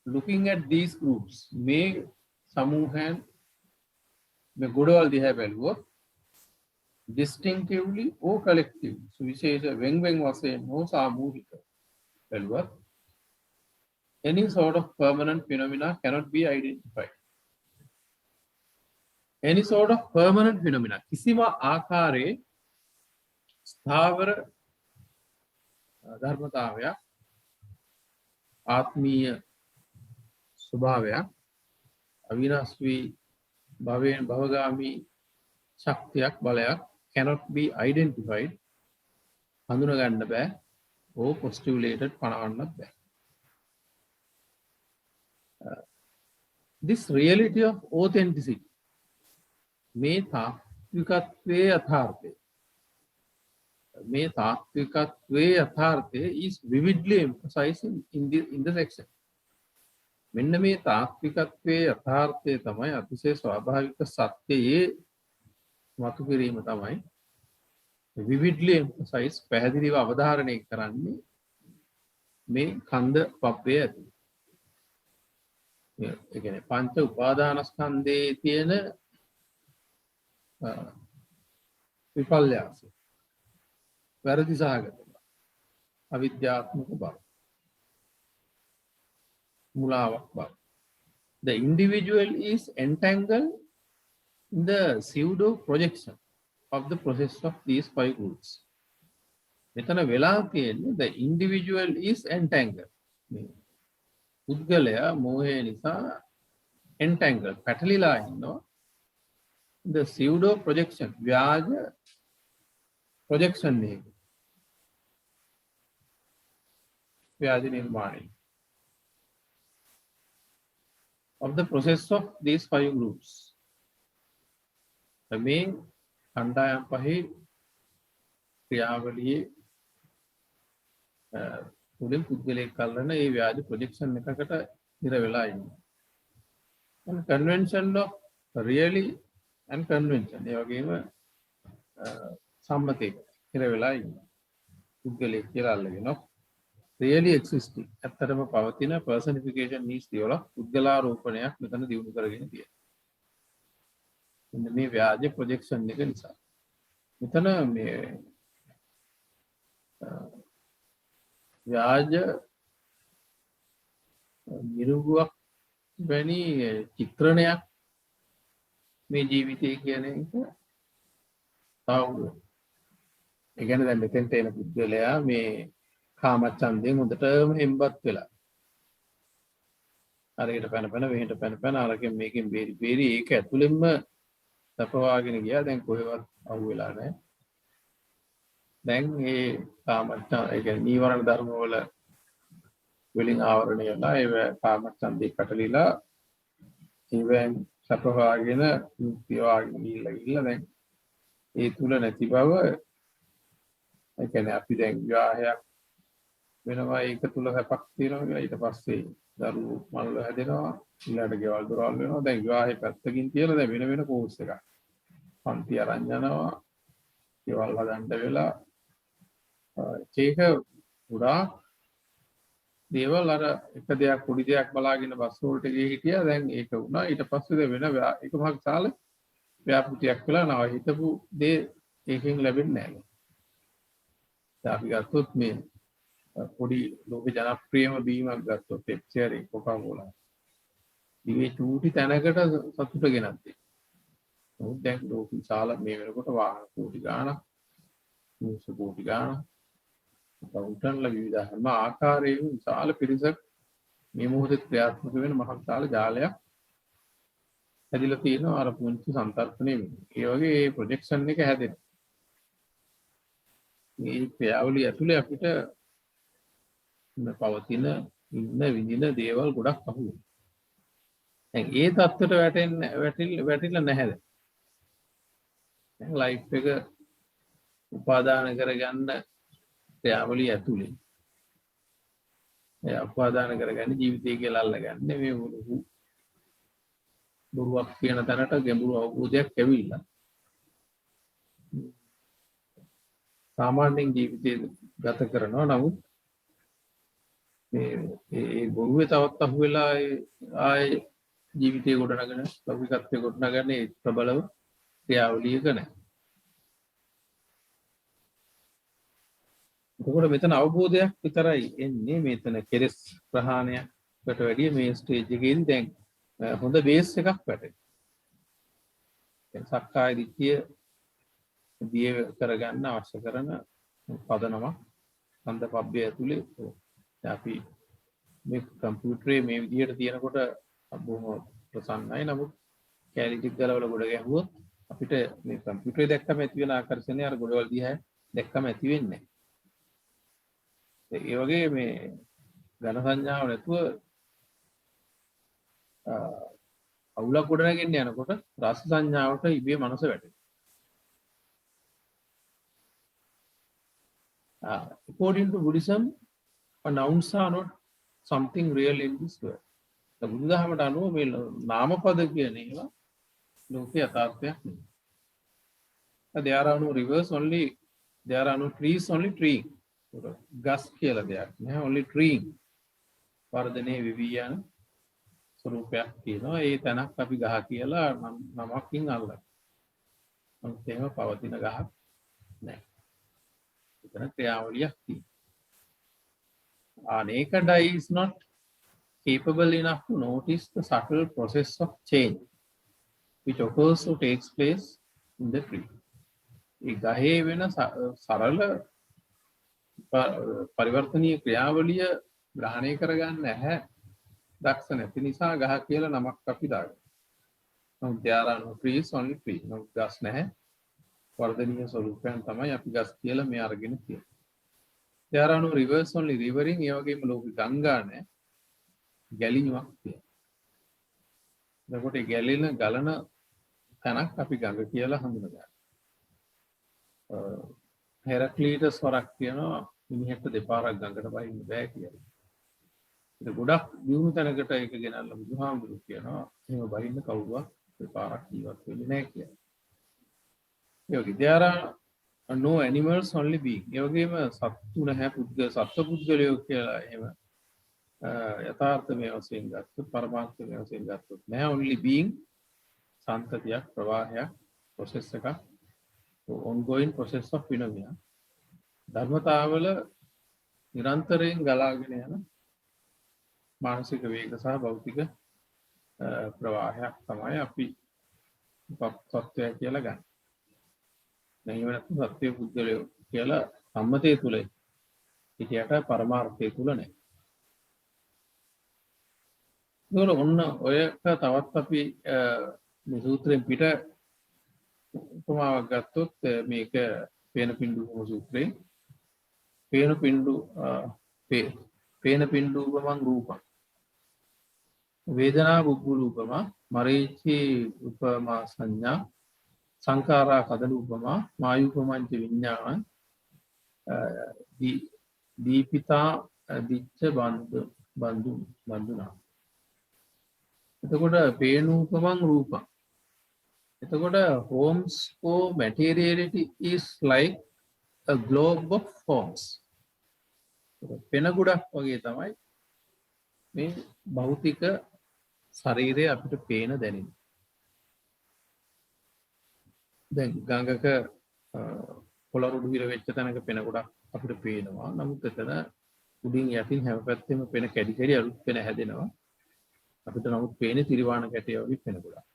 looking at these groups මේ සමූහයන් මේ ගොඩවල් දිහා බැලුවොත් distinctively or collectively සුවිශේෂ වෙන් වශයෙන් හෝ සාමූහික බැලුවත් any sort of permanent phenomena cannot be identified. any sort of permanent phenomena කිසිම ආකාරයේ ස්ථාවර ධර්මතාවයක් ආත්මීය ස්වභාවයක් අවිනාශ වී භවයෙන් භවගාමී ශක්තියක් බලයක් cannot be identified හඳුනා ගන්න බෑ or postulated පනවන්නත් බෑ. This reality of authenticity මේ තාත්විකත්වයේ යථාර්ථය මේ තාත්විකත්වයේ යථාර්ථය is vividly emphasized in the section. මෙන්න මේ තාත්විකත්වයේ යථාර්ථය තමයි අතිශය ස්වාභාවික සත්‍යයේ මතු කිරීම තමයි vividly emphasized පැහැදිලිව අවධාරණය කරන්නේ මේ කන්ද පබ්බේ ඇති. ඒ කියන්නේ පංච උපාදානස්කන්ධයේ තියෙන විපල්යාසය වැරදි සහගත බව අවිද්‍යාත්මක බව මුලාවක් බව. The individual is entangled in the pseudo projection of the process of these five groups. මෙතන වෙලා තියෙන්නේ the individual is entangled. පුද්ගලයා මෝහය නිසා entangled පැටලිලා ඉන්නවා. The pseudo projection ව්‍යාජ projection එක ව්‍යාජ නිර්මාණය of the process of these five groups. මේ කණ්ඩායම් පහේ ක්‍රියාවලියේ තුලින් පුද්ගලයෙක් කරන ඒ ව්‍යාජ ප්‍රොජෙක්ෂන් එකකට ඉර වෙලා ඉන්නවා. convention of really and convention ඒ වගේම සම්මතයක ඉර වෙලා ඉන්නවා. පුද්ගලයෙක් කියලා අල්ලගෙන really existing ඇත්තටම පවතින personification needs වල පුද්ගලාරෝපණයක් මෙතන දියුණු කරගෙන තියෙනවා. මේ ව්‍යාජ ප්‍රොජෙක්ෂන් එක නිසා මෙතන මේ ව්‍යාජ නිරුගුවක් වැනි චිත්‍රණයක් මේ ජීවිතය කියන එක තාවුරු. ඒ කියන්නේ දැන් මෙතෙන්ට එන පුද්ගලයා මේ කාමච්ඡන්දයෙන් හොඳටම හෙම්බත් වෙලා අරකට පැන වෙහෙට පැන අරකින් මේකෙන් බේරි ඒක ඇතුළෙන්ම තපවාගෙන ගියා. දැන් කොහෙවත් අහු වෙලා නැහැ. දැන් මේ කාමච්ඡන්ද ඒ කියන්නේ නීවරණ ධර්ම වල වලින් ආවරණය වෙලා ඒ කාමච්ඡන්දේ පැටලිලා ඉවෙන් තපවාගෙන මුක්තියවාගෙන ගිහිල්ලා දැන් ඒ තුල නැති බව ඒ කියන්නේ අපි දැන් විවාහයක් වෙනවා ඒක තුල හැපක් තියෙනවා කියලා ඊට පස්සේ දරුවෝ මල්ල හැදෙනවා ඊළඟට ගෙවල් දොරවල් වෙනවා. දැන් විවාහේ පැත්තකින් තියලා දැන් වෙන කෝස් එකක් පන්ති අරන් යනවා ගෙවල් හදන්න වෙලා ඒක උඩා දේවල් අර එක දෙයක් පොඩි දෙයක් බලාගෙන බස් වලට ගියේ හිටියා. දැන් ඒක වුණා. ඊට පස්සේ වෙන එක භාගශාල ව්‍යාපෘතියක් වෙලා නව හිතපු දේ ඒකෙන් ලැබෙන්නේ නැහැ. දැන් අපි ගත්තොත් මේ පොඩි ලෝක ජනප්‍රියම බීමක් ගත්තොත් පෙප්සි කොකාකෝලා දිවේ චූටි තැනකට සතුට ගෙනත් දෙනවා. නමුත් දැන් ලෝක විශාල මේ වෙනකොට වාහන කෝටි ගාණක් මිනිස්සු කෝටි ගාණක් උටන්ලා විවිධ හැම ආකාරයෙන් විශාල පිරිසක් මේ මොහොතේ ක්‍රියාත්මක වෙන මහ විශාල ජාලයක් හැදිලා තියෙනවා අර පුංචි සම්තර්පණය වෙන්නේ. ඒ වගේ මේ ප්‍රොජෙක්ෂන් එක හැදෙනවා. මේ ක්‍රියාවලිය ඇතුලේ අපිට පවතින ඉන්න විඳින දේවල් ගොඩක් අහු වෙනවා. දැන් ඒ தත්ත්වයට වැටිලා නැහැ දැන්. දැන් ලයිෆ් එක උපාදාන කරගන්න ක්‍රියාවලිය ඇතුලේ ඒ උපාදාන කරගන්න ජීවිතය කියලා අල්ලගන්නේ මේ බොරුවක් කියන තැනට ගැඹුරු අවබෝධයක් ඇවිල්ලා සාමාන්‍යයෙන් ජීවිතය ගත කරනවා. නමුත් මේ බොරුවේ තවත් අහු වෙලා ආයේ ජීවිතය ගොඩනගන ලෞකිකත්වය ගොඩනගන ඒ ප්‍රබලව ක්‍රියාවලියක නැහැ. එතකොට මෙතන අවබෝධයක් විතරයි එන්නේ. මෙතන කෙලෙස් ප්‍රහාණයකට වැඩිය මේ ස්ටේජ් එකේදී දැන් හොඳ බේස් එකක් වැටෙනවා. දැන් සක්කාය දිට්ඨිය දිය කරගන්න අවශ්‍ය කරන පදනමක් ඡන්ද පබ්බය ඇතුලේ අපි මේ කම්පියුටරේ මේ විදිහට තියෙනකොට බොහොම ප්‍රසන්නයි. නමුත් කැලි ටික ගලවලා ගොඩ ගැහුවොත් අපිට මේ කම්පියුටරේ දැක්කම ඇති වෙන ආකර්ෂණය අර ගොඩවල් දිහා දැක්කම ඇති වෙන්නේ නැහැ. ඒ වගේ මේ ඝන සංඥාව නැතුව අවුලක් ගොඩ නැගෙන්න යනකොට රස සංඥාවට ඉබේ මනස වැටෙනවා. According to Buddhism, nouns are not something real in this world. බුදුදහමට අනුව මේ නාමපද කියන ඒවා ලෝකේ යථාර්ථයක් නෙවෙයි. There are no rivers only, there are no trees only tree. ගස් කියලා දෙයක් නෑ, only tree. වර්ධනයේ විවි යන ස්වરૂපයක් තියෙනවා. ඒ තැනක් අපි ගහ කියලා නමකින් අල්ලනවා. නමුත් එහෙම පවතින ගහක් නෑ. එතන ක්‍රියාවලියක් තියෙනවා. Naked eye is not capable enough to notice the subtle process of change which occurs or takes place in the tree. ඒ ගහේ වෙන සරල පරිවර්තනීය ක්‍රියාවලිය ග්‍රහණය කරගන්න නැහැ. දක්ෂ නැති නිසා ගහ කියලා නමක් අපි දාගන්නවා. නමුත් there are no trees only tree. නමුත් ගස් නැහැ. වර්ධනීය ස්වરૂපයන් තමයි අපි ගස් කියලා මේ අරගෙන තියෙන්නේ. there are no rivers only rivering. ඒ වගේම ලෝකෙ ගංගා නැහැ. ගැලීමක් තියෙනවා. එතකොට ඒ ගැලෙන ගලන තැනක් අපි ගඟ කියලා හඳුනගන්නවා. හෙරක්ලීටස් වරක් කියනවා මිනිහෙක්ට දෙපාරක් ගඟට බහින්න බෑ කියලා. ඒක ගොඩක් දියුණු තැනකට ඒක ගෙනල්ලා බුදුහාමුදුරුවෝ කියනවා එහෙම බහින්න කවුරුවත් දෙපාරක් ජීවත් වෙන්නේ නැහැ කියලා. ඒ වගේ there are no animals only being. ඒ වගේම සත්තු නැහැ, සත්ව පුද්ගලයෝ කියලා එහෙම යථාර්ථමය වශයෙන් ගත්තොත් පරමාර්ථමය වශයෙන් ගත්තොත් නැහැ. only being සාන්තතියක්, ප්‍රවාහයක්, process එකක්, ongoing process of phenomena. ධර්මතාවල නිරන්තරයෙන් ගලාගෙන යන මානසික වේග සහ භෞතික ප්‍රවාහයක් තමයි අපි සත්‍යය කියලා ගන්න. එහෙම නැත්නම් සත්‍ය පුද්ගලයෝ කියලා සම්මතය තුල හිටියට පරමාර්ථය තුල නැහැ. ඒක ඔන්න ඔයක තවත් අපි මේ සූත්‍රයෙන් පිට උපමාවක් ගත්තොත් මේක පේන පින්ඩුකම සූත්‍රයේ පේන පින්ඩුකමං රූපං වේදනා බුබ්බුල උපමා මරීචි උපමා සංඥා සංඛාරා කදල උපමා මායුපමංච විඥාන දීපිතා දිච්ච බන්දුනා. එතකොට පේනූපමං රූපං. එතකොට Holmes co-materiality is like a globe of forms. පෙන ගොඩක් වගේ තමයි මේ භෞතික ශරීරය අපිට පේන දැනෙන්නේ. දැන් ගංගක පොළොරුඩු හිර වෙච්ච තැනක පෙන ගොඩක් අපිට පේනවා. නමුත් එතන උඩින් යටින් හැම පැත්තෙම පෙන කැඩි කැඩි අලුත් පෙන හැදෙනවා. අපිට නමුත් පේන්නේ තිරිවාණ කැටය වගේ පෙන ගොඩක්.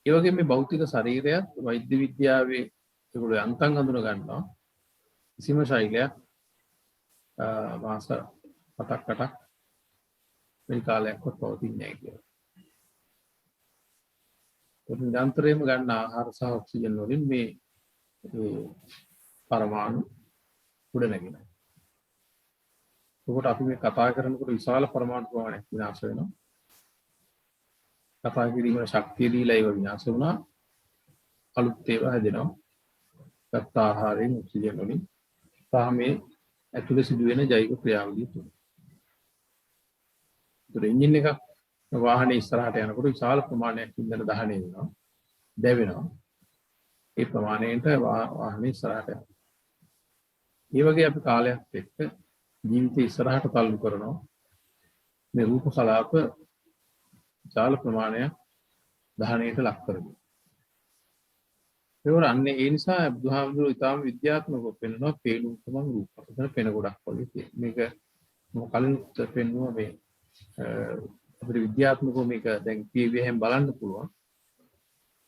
ඒ වගේ මේ භෞතික ශරීරයත් වෛද්‍ය විද්‍යාවේ ඒගොල්ලෝ යන්තම් හඳුන ගන්නවා. කිසිම ශෛලයක් මාස 7ක් 8ක් මේ කාලයක්වත් පවතින්නේ නැහැ කියලා. ඒක නිරන්තරයෙන්ම ගන්න ආහාර සහ ඔක්සිජන් වලින් මේ පරමාණු උඩ නැගෙනවා. ඒකට අපි මේ කතා කරනකොට විශාල පරමාණු ප්‍රමාණයක් විනාශ වෙනවා. කතා කිරීමේ ශක්තිය දීලා ඒව විනාශ වුණා. අලුත් ඒවා හැදෙනවා. ගත්ත ආහාරයෙන් ඔක්සිජන් වලින් සහ මේ ඇතුළේ සිදුවෙන ජෛව ක්‍රියාවලිය තුළ. ඒතර එන්ජින් එක වාහනේ ඉස්සරහට යනකොට විශාල ප්‍රමාණයක් ඉන්ධන දහනය වෙනවා. දැවෙනවා. ඒ ප්‍රමාණයට වාහනේ ඉස්සරහට යනවා. ඒ වගේ අපි කාලයක් එක්ක ජීවිතය ඉස්සරහට තල්ලු කරනවා. මේ රූප කලාප විශාල ප්‍රමාණයක් දහනයට ලක් කරගන්නවා. ඒවල අන්නේ ඒ නිසා බුදුහාමුදුරුවෝ ඊටාම විද්‍යාත්මකව පෙන්නනවා පේනූපමං රූප. එතන පෙන ගොඩක් වගේ තියෙන. මේක කලින් පෙන්නුවා මේ අපිට විද්‍යාත්මකව මේක දැන් පියවියෙන් බලන්න පුළුවන්.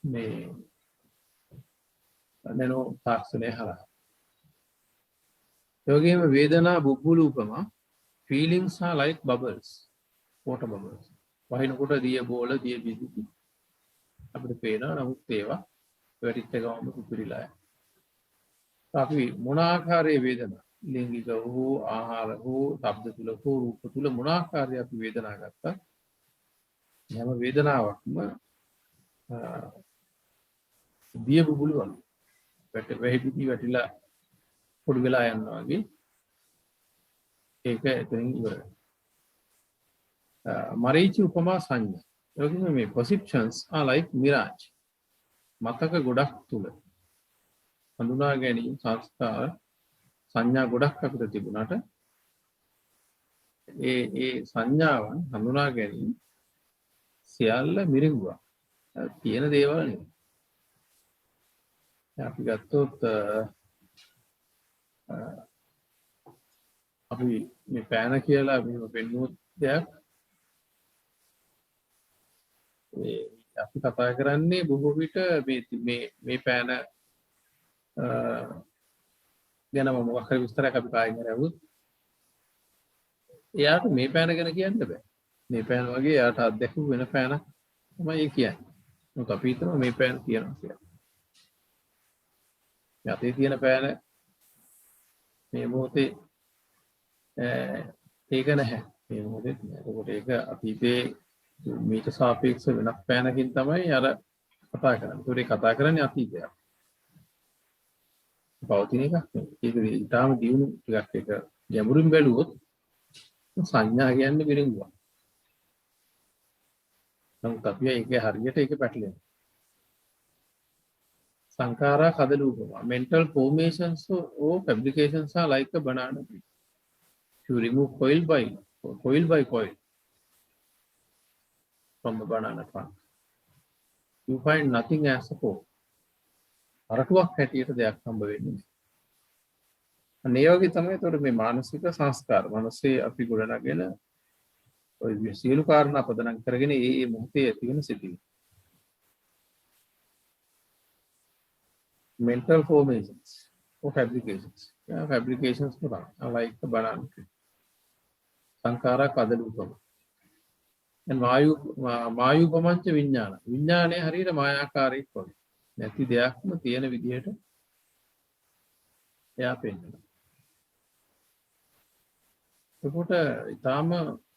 මේ නැනෝ තාක්ෂණය හරහා. ඒ වගේම වේදනා බුබ්බුල උපමා feelings are like bubbles, water bubbles. වහිනකොට දිය බෝල දිය බිඳි අපිට පේනවා. නමුත් ඒවා වැටිච්ච ගමන් පුපුරිලා යනවා. අපි මොන ආකාරයේ වේදනා ලිංගික හෝ ආහාර හෝ ශබ්ද තුල හෝ රූප තුල මොන ආකාරයේ අපි වේදනා ගත්තා හැම වේදනාවක්ම දිය බුබුලු වගේ වැහි පිටි වැටිලා පොඩි වෙලා යනවා වගේ ඒක එතනින් ඉවරයි. මරීචි උපමා සංඥා. ඒ වගේම මේ perceptions are like mirage. මතක ගොඩක් තුල හඳුනා ගැනීම සංස්කාර සංඥා ගොඩක් අපිට තිබුණාට ඒ සංඥාවන් හඳුනා ගැනීම සියල්ල මිරිඟුවක්. තියෙන දේවල් නෙවෙයි. අපි ගත්තොත් අපි මේ පෑන කියලා මෙහෙම පෙන්නුවොත් දෙයක් අපි කතා කරන්නේ බොහෝ විට මේ පෑන ගැන මොකක් හරි විස්තරයක් අපි කායින් කරවුවොත් එයාට මේ පෑන ගැන කියන්න බෑ. මේ පෑන වගේ එයාට අත්දැකපු වෙන පෑනක් තමයි ඒ කියන්නේ. මොකද අපි හිතනවා මේ පෑන කියනවා කියලා. යතේ තියෙන පෑන මේ මොහොතේ ඒක නැහැ. මේ මොහොතේ ඒකට ඒක අතීතේ මේක සාපේක්ෂ වෙනස් පෑනකින් තමයි අර කතා කරන්නේ. ඒකට කතා කරන්නේ අතීතයක්. පවතින එකක් නෙවෙයි. ඒක ඊටාම දියුණු ටිකක් එක ගැඹුරින් බැලුවොත් සංඥා කියන්නේ මිරිඟුවක්. නමුත් අපි ඒක හරියට ඒක පැටලෙනවා. සංඛාරා කදලූපම. Mental formations or fabrications are like a banana tree. If you remove coil by coil from the banana trunk, you find nothing as a whole. අරටුවක් හැටියට දෙයක් හම්බ වෙන්නේ නැහැ. අනේ වගේ තමයි ඒතකොට මේ මානසික සංස්කාර. මනසේ අපි ගොඩනගෙන ඔය සියලු කාරණා පදනම් කරගෙන ඒ මොහොතේ ඇති වෙන සිතිවිලි. Mental formations or fabrications. Yeah, fabrications are like the banana tree. Sankara kadalupama. And මායුපමංච විඥාන. විඥානය හරියට මායාකාරයක් වගේ. නැති දෙයක්ම තියෙන විදිහට එයා පෙන්නනවා. ඒකට ඊටාම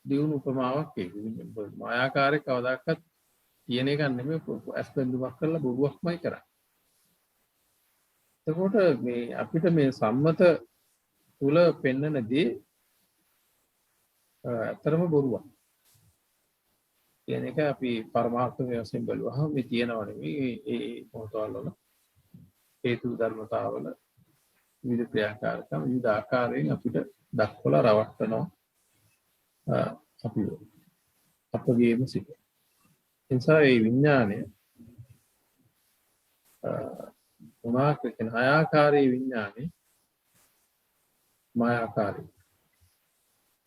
දියුණු උපමාවක් ඒක. මායාකාරයක් කවදාකවත් තියෙන එකක් නෙමෙයි ඇස්පෙන්දුමක් කරලා බොරුවක්මයි කරන්නේ. එතකොට මේ අපිට මේ සම්මත තුල පෙන්වන දේ අතරම බොරුවක්. කියන එක අපි පරමාර්ථ වශයෙන් බලුවහම මේ තියෙනව නෙවෙයි ඒ මොහොතවල හේතු ධර්මතාවල විවිධ ක්‍රියාකාරකම් විවිධ ආකාරයෙන් අපිට දක්වලා රවට්ටනවා අපි අපගේම සිට. එනිසා මේ විඥානය උනාක කියන ආකාරයේ විඥානේ මායාකාරී.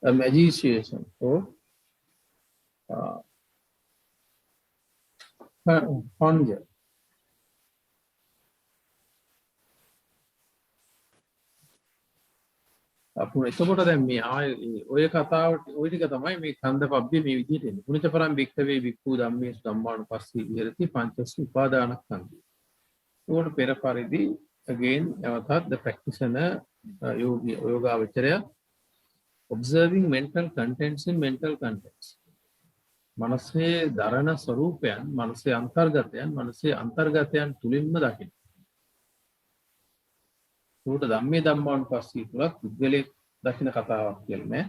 A magician or conjure. අපුණ එතකොට දැන් මේ ඔය කතාවට ওই ටික තමයි මේ කන්ද පබ්බේ මේ විදිහට එන්නේ. පුණිත පරම් වික්කවේ වික්ඛු ධම්මේසු ධම්මානුපස්සී විහෙරති පංචසු උපාදානස්කන්ධය. ඒකට පෙර පරිදි again නැවතත් the practitioner යෝගාවචරය observing mental contents in mental contents. මනසේ දරණ ස්වરૂපයන් මනසේ අන්තර්ගතයන් තුලින්ම දකින්න. උට ධම්මේ ධම්මානුපස්සී තුලත් පුද්ගලයේ දකින්න කතාවක් කියලා නෑ.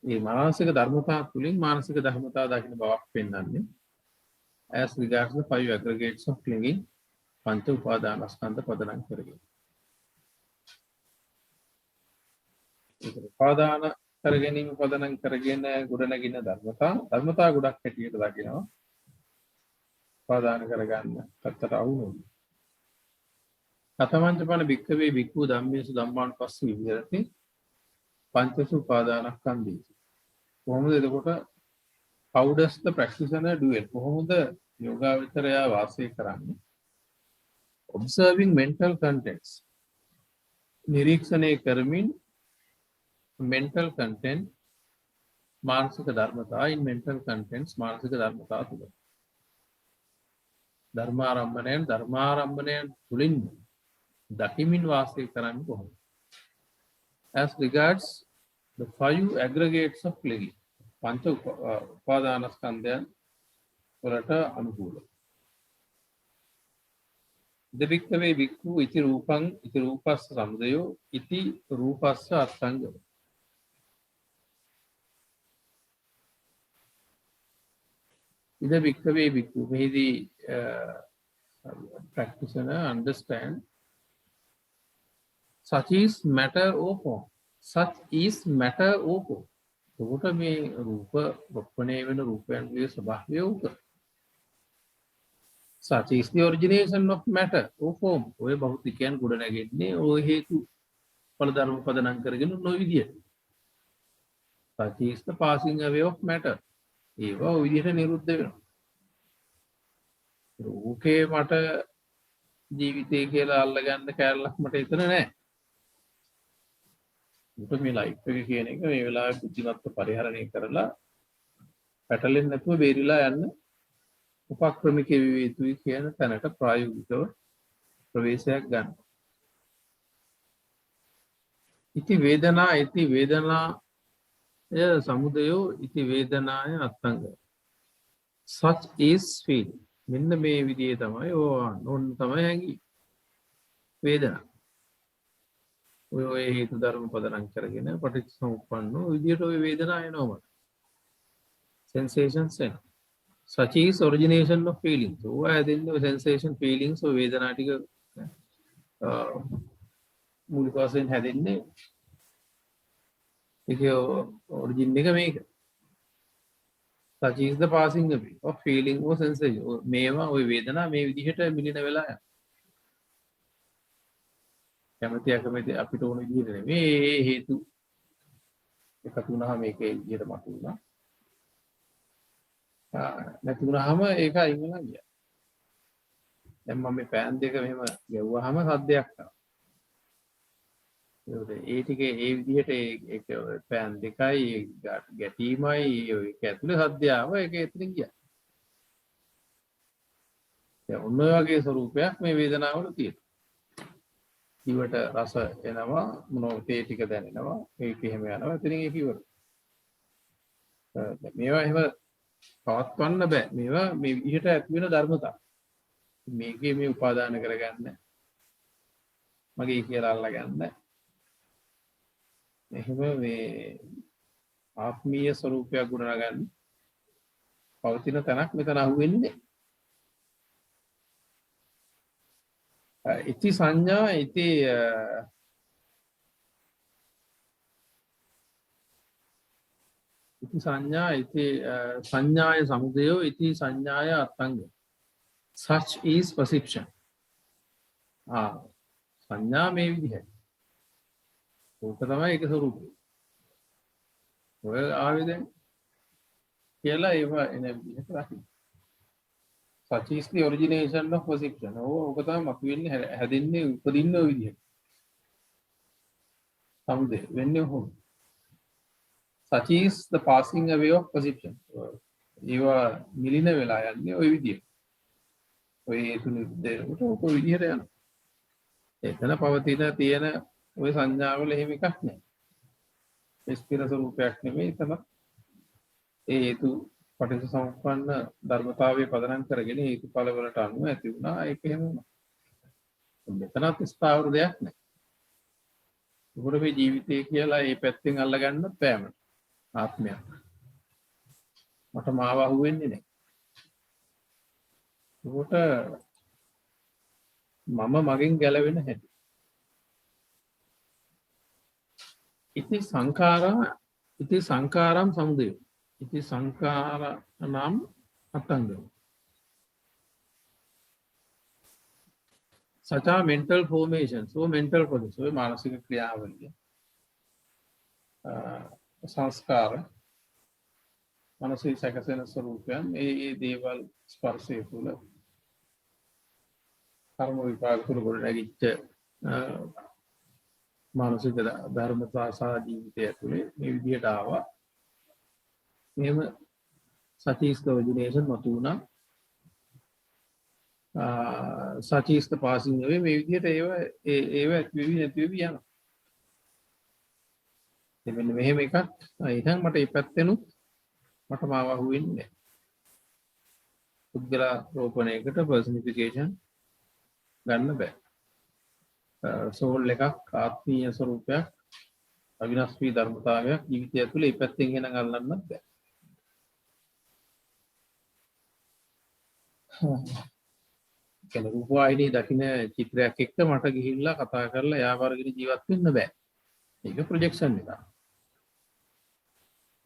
මේ මානසික ධර්මතා තුලින් මානසික ධර්මතා දකින්න බවක් පෙන්වන්නේ. As regards the five aggregates of clinging පංච උපාදානස්කන්ධ පදනම් කරගෙන. ඒක උපාදාන කරගැනීම පදනම් කරගෙන ගොඩනගින ධර්මතා ගොඩක් හැටියට දකිනවා. උපාදාන කරගන්න පැත්තට අවුලුනේ. කතමංචපන භික්ඛවේ භික්ඛු ධම්මේසු ධම්මානුපස්සී විහෙරති පංචසු උපාදානස්කන්ධී. කොහොමද එතකොට how does the practitioner do it? කොහොමද යෝගාවචරය වාසය කරන්නේ? Observing mental contents. නිරීක්ෂණය කරමින් mental content මානසික ධර්මතා in mental contents මානසික ධර්මතා තුළ ධර්මාරම්භණයන් තුළින් දකිමින් වාසය කරන්නේ කොහොමද? As regards the five aggregates of clay පංච උපාදානස්කන්ධයන් වලට අනුකූල දෙවික්කවේ වික්ඛු ඉති රූපං ඉති රූපස්ස සමුදයෝ ඉති රූපස්ස අත්සංගම ඉද වික්ඛවේ වික්ඛු මෙහිදී practitioner understand such is matter or form such is matter or form එතකොට මේ රූප රොප්පණය වෙන රූපයන්ගේ ස්වභාවය උක such is the origination of matter or form ඔය භෞතිකයන් ගොඩ නැගෙන්නේ ඔය හේතු ඵල ධර්ම පදනම් කරගෙන ඔය විදියට such is the passing away of matter ඒවා ඔය විදියට නිරුද්ධ වෙනවා රූපේ මට ජීවිතය කියලා අල්ලගන්න කැලලක් මට එතන නැහැ උට මේ ලයිෆ් එක කියන එක මේ වෙලාවේ බුද්ධිමත්ව පරිහරණය කරලා පැටලෙන්නේ නැතුව බේරිලා යන්න උපක්‍රමික විය යුතුයි කියන තැනට ප්‍රායෝගිකව ප්‍රවේශයක් ගන්න. ඉති වේදනාය සමුදයෝ ඉති වේදනාය අත්ංග. such is feeling. මෙන්න මේ විදිහේ තමයි ඕන තමයි හැඟි. වේදනා. ඔය හේතු ධර්ම පදනම් කරගෙන පටිච්චසමුප්පන්න විදිහට ඔය වේදනාව එනවා මට. sensations එනවා. such is origination of feelings. ඔය හැදෙන්නේ sensation feelings ඔය වේදනා ටික මූලික වශයෙන් හැදෙන්නේ ඒකේ origin එක මේක. such is the passing away of feeling or sensation. මේවා ඔය වේදනා මේ විදිහට මිලින වෙලා යනවා. කැමති අකමැති අපිට ඕන විදිහට නෙමෙයි හේතු එකතු වුණාම මේකේ විදිහට මතුවුණා. නැති වුණාම ඒක අයින් වෙනවා කියන්නේ. දැන් මම මේ පෑන් දෙක මෙහෙම ගැව්වහම සද්දයක් ආවා. ඒ ටිකේ ඒ විදිහට ඒක පෑන් දෙකයි ගැටීමයි ඒක ඇතුලේ සද්දය ආව ඒක එතනින් ගියා. දැන් ඔන්න ඔය වගේ ස්වරූපයක් මේ වේදනාවල තියෙනවා. ඉවට රස එනවා මොනවා තේ ටික දැනෙනවා ඒක එහෙම යනවා එතනින් ඒක ඉවර. මේවා එහෙම පවත්වන්න බෑ. මේවා මේ විදිහට ඇති වෙන ධර්මතා. මේකේ මේ උපාදාන කරගන්න මගේ කියලා අල්ලගන්න. එහෙම මේ ආත්මීය ස්වરૂපයක් ගොඩනගන්න පවතින තැනක් මෙතන අහුවෙන්නේ නැහැ. ඉති සංඥා ඉති සංඥා ඉති සංඥාය සමුදයෝ ඉති සංඥාය අත්ංග. such is perception. සංඥා මේ විදිහයි. ඕක තමයි ඒක ස්වરૂපය. ඔය ආවේ දැන් කියලා ඒවා එන විදිහට රකින්න. such is the origination of perception. ඕක තමයි මතුවෙන්නේ හැදෙන්නේ උපදින්න ඔය විදිහට. සමුදය වෙන්නේ කොහොමද? such is the passing away of perception. ඒවා මිලින වෙලා යන්නේ ওই විදිහට. ඔය හේතු නිරුද්ධ ඔය විදිහට යනවා. එතන පවතින තියෙන ඔය සංඥාවල එහෙම එකක් නැහැ. ස්ථිර ස්වરૂපයක් නෙමෙයි එතන. ඒ හේතු පටිච්චසමුප්පන්න ධර්මතාවයේ පදනම් කරගෙන හේතුඵල වලට අනුව ඇති වුණා. ඒක එහෙම වුණා. මෙතනත් ස්ථාවර දෙයක් නැහැ. උගුර මේ ජීවිතය කියලා මේ පැත්තෙන් අල්ලගන්න බෑම. ආත්මයක්. මට මාව අහුවෙන්නේ නැහැ. උකට මම මගෙන් ගැලවෙන හැටි. ඉති සංඛාරම් සමුදය. ඉති සංඛාර නම් අත්ංග. such are mental formations. So mental process. So මානසික ක්‍රියාවලිය. සංස්කාර මනසේ සැකසෙන ස්වરૂපයන් ඒ දේවල් ස්පර්ශය තුළ කර්ම විපාක තුළ ගොඩනැගිච්ච මානසික ධර්මතා සහ ජීවිතය ඇතුලේ මේ විදිහට ආවා. මෙහෙම such is the origination මතු වුණා. such is the passing away මේ විදිහට ඒව ඇති වෙවි නැති වෙවි යනවා. ඉතින් මෙන්න මෙහෙම එකක් ඉතින් මට මේ පැත්තෙනුත් මට මාව අහුවෙන්නේ නැහැ. පුද්ගල රෝපණයකට පර්සනිෆිකේෂන් ගන්න බෑ. සෝල් එකක් ආත්මීය ස්වરૂපයක් අවිනාශී ධර්මතාවයක් ජීවිතය තුළ මේ පැත්තෙන් එනං අල්ලන්නත් බෑ. කෙනෙක් රූපවාහිනිය දකින්න චිත්‍රයක් එක්ක මට ගිහිල්ලා කතා කරලා යා වර්ගයේ ජීවත් වෙන්න බෑ. ඒක ප්‍රොජෙක්ෂන් එකක්.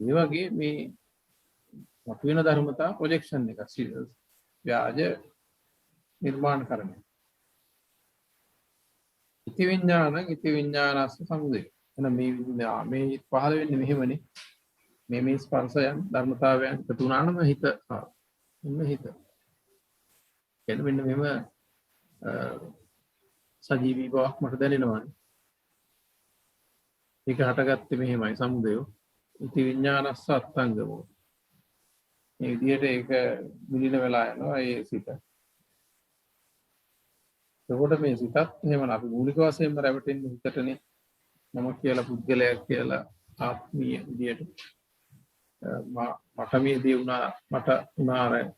ඒ වගේ මේ මතුවෙන ධර්මතා ප්‍රොජෙක්ෂන් එකක්. ව්‍යාජ නිර්මාණ කරන. ඉති විඥානස්ස සමුදය. එහෙනම් මේ පහළ වෙන්නේ මෙහෙමනේ. මේ ස්පර්ශයන් ධර්මතාවයන් එකතු වුණාම හිත මෙන්න හිත. එන්න මෙන්න මෙහෙම සජීවී බවක් මට දැනෙනවානේ. ඒක හටගත්තේ මෙහෙමයි සමුදය. ඉති විඥානස්ස අත්ංගමෝ. මේ විදිහට ඒක විලින වෙලා යනවා ඒ සිත. එතකොට මේ සිතත් එහෙමනම් අපි මූලික වශයෙන්ම රැවටෙන්නේ හිතටනේ. මම කියලා පුද්ගලයක් කියලා ආත්මීය විදියට මට මේ දේ වුණා මට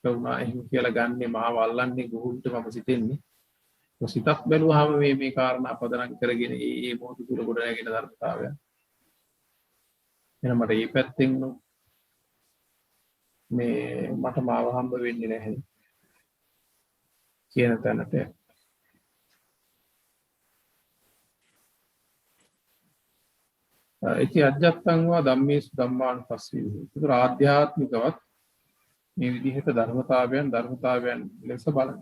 වුණා එහෙම කියලා ගන්නෙ මාව අල්ලන්නේ ගුහුන්ට මම සිතෙන්නේ. ඒ සිතක් බැලුවාම මේ කාරණා පදනම් කරගෙන මේ මොහොත තුල ගොඩ නැගෙන ධර්මතාවය. එහෙනම් මට මේ පැත්තෙන් මේ මට මාව හම්බ වෙන්නේ නැහැ කියන තැනට ඉති අජත්තං වා ධම්මේසු ධම්මානුපස්සී. ඒක ආධ්‍යාත්මිකවත් මේ විදිහට ධර්මතාවයන් ලෙස බලන.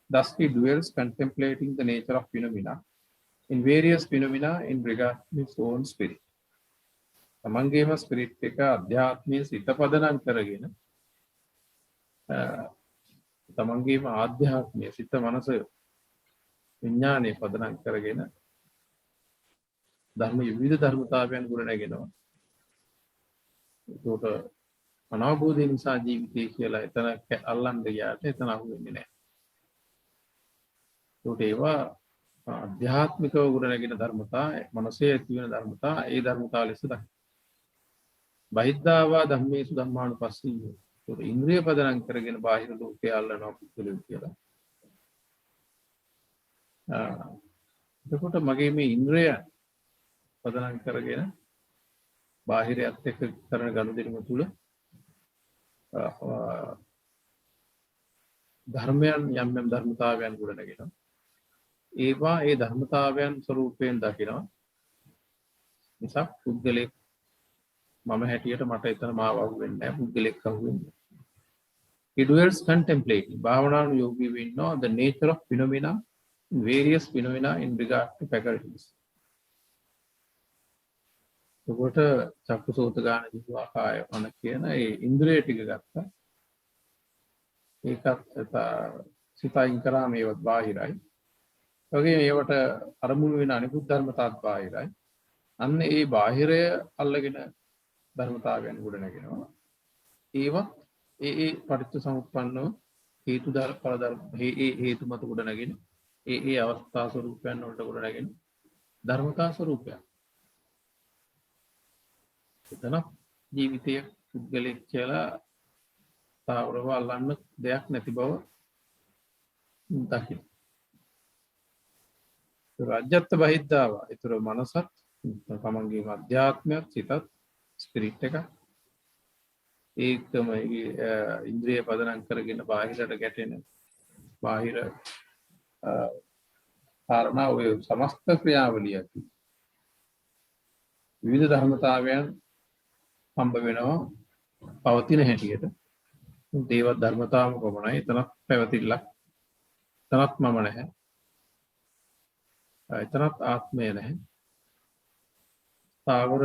Thus he dwells contemplating the nature of phenomena in various phenomena in regard to his own spirit. තමන්ගේම ස්පිරිට් එක අධ්‍යාත්මීය සිත පදනම් කරගෙන තමන්ගේම ආධ්‍යාත්මීය සිත මනස විඥානය පදනම් කරගෙන ධර්ම විවිධ ධර්මතාවයන් ගොඩ නැගෙනවා. ඒකට අනාභෝධය නිසා ජීවිතය කියලා එතන අල්ලන්න ගියාට එතන අහු වෙන්නේ නැහැ. ඒකට ඒවා ආධ්‍යාත්මිකව ගොඩ නැගෙන ධර්මතා, මනසේ ඇති වෙන ධර්මතා, ඒ ධර්මතා ලෙස දකින්න. බහිද්ධාවා ධම්මේසු ධම්මානුපස්සී. ඒක ඉන්ද්‍රිය පදනම් කරගෙන බාහිර ලෝකයේ අල්ලනවා පුදුලෙ කියලා. එතකොට මගේ මේ ඉන්ද්‍රිය පදනම් කරගෙන බාහිරයත් එක්ක කරන ගනුදෙනුම තුල ධර්මයන් යම් ධර්මතාවයන් ගොඩ නැගෙනවා. ඒවා ඒ ධර්මතාවයන් ස්වરૂපයෙන් දකිනවා. නිසා පුද්ගලෙක් මම හැටියට මට එතන මාව අහු වෙන්නේ නැහැ. පුද්ගලෙක් අහු වෙන්නේ. He dwells contemplating. භාවනානුයෝගී වෙන්නවා the nature of phenomena, various phenomena in regard to faculties. එතකොට චක්කසෝත ගාන ජීවා කාය වන කියන ඒ ඉන්ද්‍රිය ටික ගත්තා. ඒකත් සිතයින් කරා මේවත් බාහිරයි. වගේ ඒවට අරමුණු වෙන අනිකුත් ධර්මතාවත් බාහිරයි. අන්න ඒ බාහිරය අල්ලගෙන ධර්මතාවයන් ගොඩ නැගෙනවා. ඒවත් ඒ පටිච්චසමුප්පන්නව හේතු ඵල ධර්ම හේතු මත ගොඩ නැගෙන ඒ අවස්ථා ස්වરૂපයන් වලට ගොඩ නැගෙන ධර්මතා ස්වરૂපයක්. එතන ජීවිතය පුද්ගලෙක් කියලා තාවරව අල්ලන්න දෙයක් නැති බව දකින්න. රාජ්‍යත් බහිද්ධාව. ඒතර මනසත් තමන්ගේ අධ්‍යාත්මයත් සිතත් ස්පිරිට් එක ඒකම ඉන්ද්‍රිය පදනම් කරගෙන බාහිරට ගැටෙන බාහිර කාරණා ඔය සමස්ත ක්‍රියාවලියක් විවිධ ධර්මතාවයන් හම්බ වෙනවා පවතින හැටියට. දේව ධර්මතාවම කොමනයි එතනක් පැවතිල්ලක් එතනත් මම නැහැ. එතනත් ආත්මය නැහැ. සාවර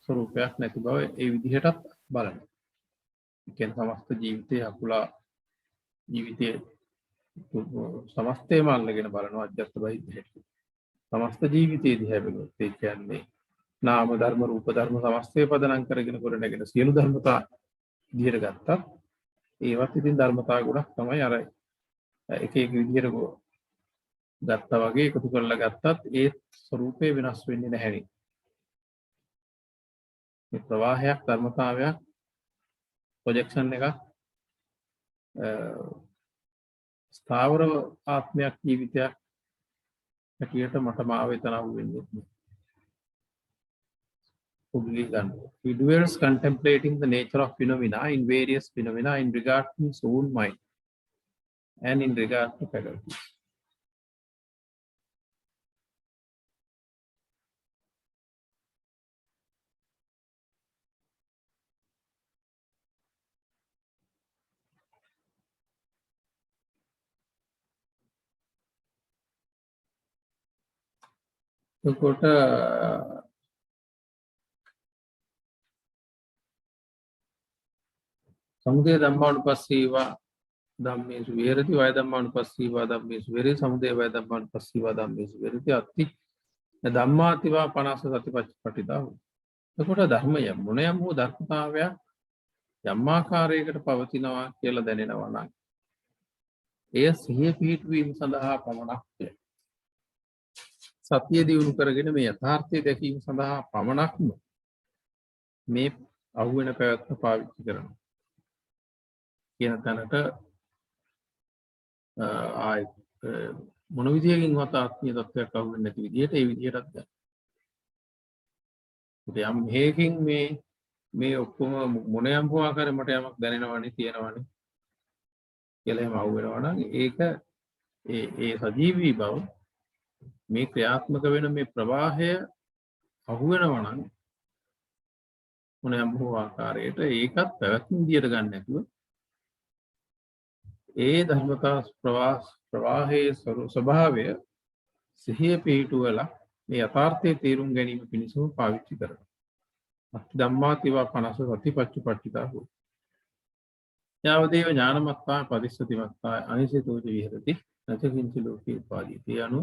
ස්වરૂපයක් නැති බව ඒ විදිහටත් බලන්න. කියන්නේ සමස්ත ජීවිතයේ අකුලා ජීවිතයේ සමස්තයම අල්ලගෙන බලනවා අධ්‍යාත්ම බහිද්දට. සමස්ත ජීවිතයේ දිහා බලුවොත් ඒ කියන්නේ නාම ධර්ම රූප ධර්ම සමස්තය පදනම් කරගෙන ගොඩනැගෙන සියලු ධර්මතා විදිහට ගත්තත් ඒවත් ඉතින් ධර්මතා ගොඩක් තමයි අර එක එක විදිහට ගත්තා වගේ එකතු කරලා ගත්තත් ඒ ස්වરૂපේ වෙනස් වෙන්නේ නැහැ නේ. මේ ප්‍රවාහයක් ධර්මතාවයක් ප්‍රොජෙක්ෂන් එකක් ස්ථාවර ආත්මයක් ජීවිතයක් හැටියට මට මාව එතන අහු වෙන්නේ නැහැ. He dwells contemplating the nature of phenomena in various phenomena in regard to his own mind and in regard to faculties. එතකොට සමුදය ධම්මානුපස්සීවා ධම්මේසු විහෙරති වය ධම්මානුපස්සීවා ධම්මේසු විහෙරති සමුදය වය ධම්මානුපස්සීවා ධම්මේසු විහෙරති අත්ති ධම්මාතිවා 50 සතිපට්ඨිතා. එතකොට ධර්මය මොනයම් වූ ධර්මතාවයක් යම් ආකාරයකට පවතිනවා කියලා දැනෙනවා නම් එය සිහිය පිහිටුවීම සඳහා පමණක් සතිය දියුණු කරගෙන මේ යථාර්ථය දැකීම සඳහා පමණක්ම මේ අහුවෙන පැවැත්ම පාවිච්චි කරනවා කියන තැනට ආයි මොන විදියකින්වත් ආත්මීය තත්ත්වයක් අහුවෙන්නේ නැති විදිහට ඒ විදිහටත් ගන්න. යම් හේකින් මේ ඔක්කොම මොනයම් හෝ ආකාරයෙන් මට යමක් දැනෙනවනේ තියෙනවනේ කියලා එහෙම අහුවෙනවා නම් ඒක ඒ සජීවී බව මේ ක්‍රියාත්මක වෙන මේ ප්‍රවාහය අහුවෙනවා නම් මොනයම් හෝ ආකාරයට ඒකත් පැවැත්ම විදියට ගන්න නැතුව ඒ ධර්මතා ප්‍රවාහයේ ස්වභාවය සිහිය පිහිටුවලා මේ යථාර්ථයේ තේරුම් ගැනීම පිණිසම පාවිච්චි කරනවා. ධම්මාතිවා 50 සතිපට්ඨිතා හෝ. යාවදේව ඥානමත්තා පරිස්සතිමත්තා අනිසිතෝච විහෙරති නචකින්ච ලෝකේ උපාදීති. යනු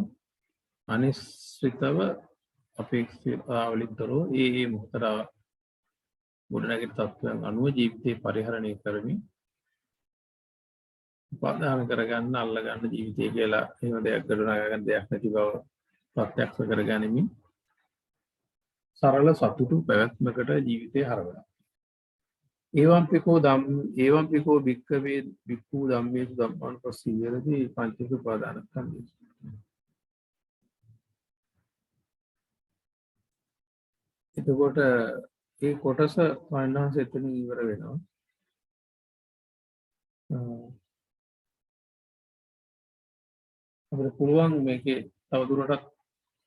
අනිශ්චිතව අපේක්ෂාවලින්තරෝ ඒ මොහතර ගොඩනැගෙන තත්ත්වයන් අනුව ජීවිතේ පරිහරණය කරමින් උපාදාන කරගන්න අල්ලගන්න ජීවිතය කියලා එහෙම දෙයක් ගොඩනගාගන්න දෙයක් නැති බව ප්‍රත්‍යක්ෂ කරගැනීමෙන් සරල සතුටු පැවැත්මකට ජීවිතේ හරවනවා. ඒවම් පිකෝ භික්ඛවේ භික්ඛු ධම්මේසු ධම්මානුපස්සී විහෙරති පංචේසු උපාදානස්කන්ධේසු. එතකොට ඒ කොටස වයින්හාස එතන ඉවර වෙනවා. අපිට පුළුවන් මේකේ තවදුරටත්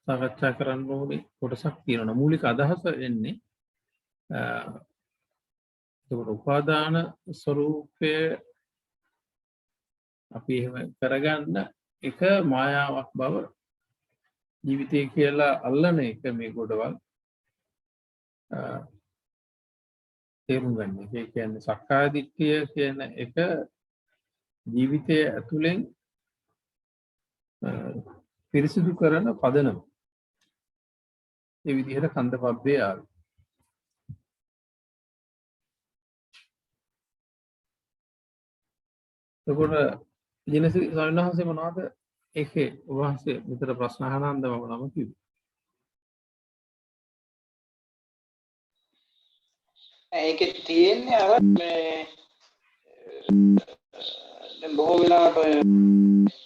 සාකච්ඡා කරන්න ඕනේ කොටසක් තියෙනවා. මූලික අදහස එන්නේ එතකොට උපාදාන ස්වરૂපය අපි එහෙම කරගන්න එක මායාවක් බව ජීවිතය කියලා අල්ලන එක මේ ගොඩවල් තේරුම් ගන්න. ඒ කියන්නේ සක්කාය දිට්ඨිය කියන එක ජීවිතය ඇතුලෙන් පිරිසිදු කරන පදනම. ඒ විදිහට කන්දපබ්බේ ආවේ. එතකොට ජිනසි ස්වාමීන් වහන්සේ මොනවද ඒකේ වහන්සේ විතර ප්‍රශ්න අහනන්ද මම නම කිව්වේ. ඒකේ තියෙන්නේ අර මේ දැන් බොහෝ වෙලාවට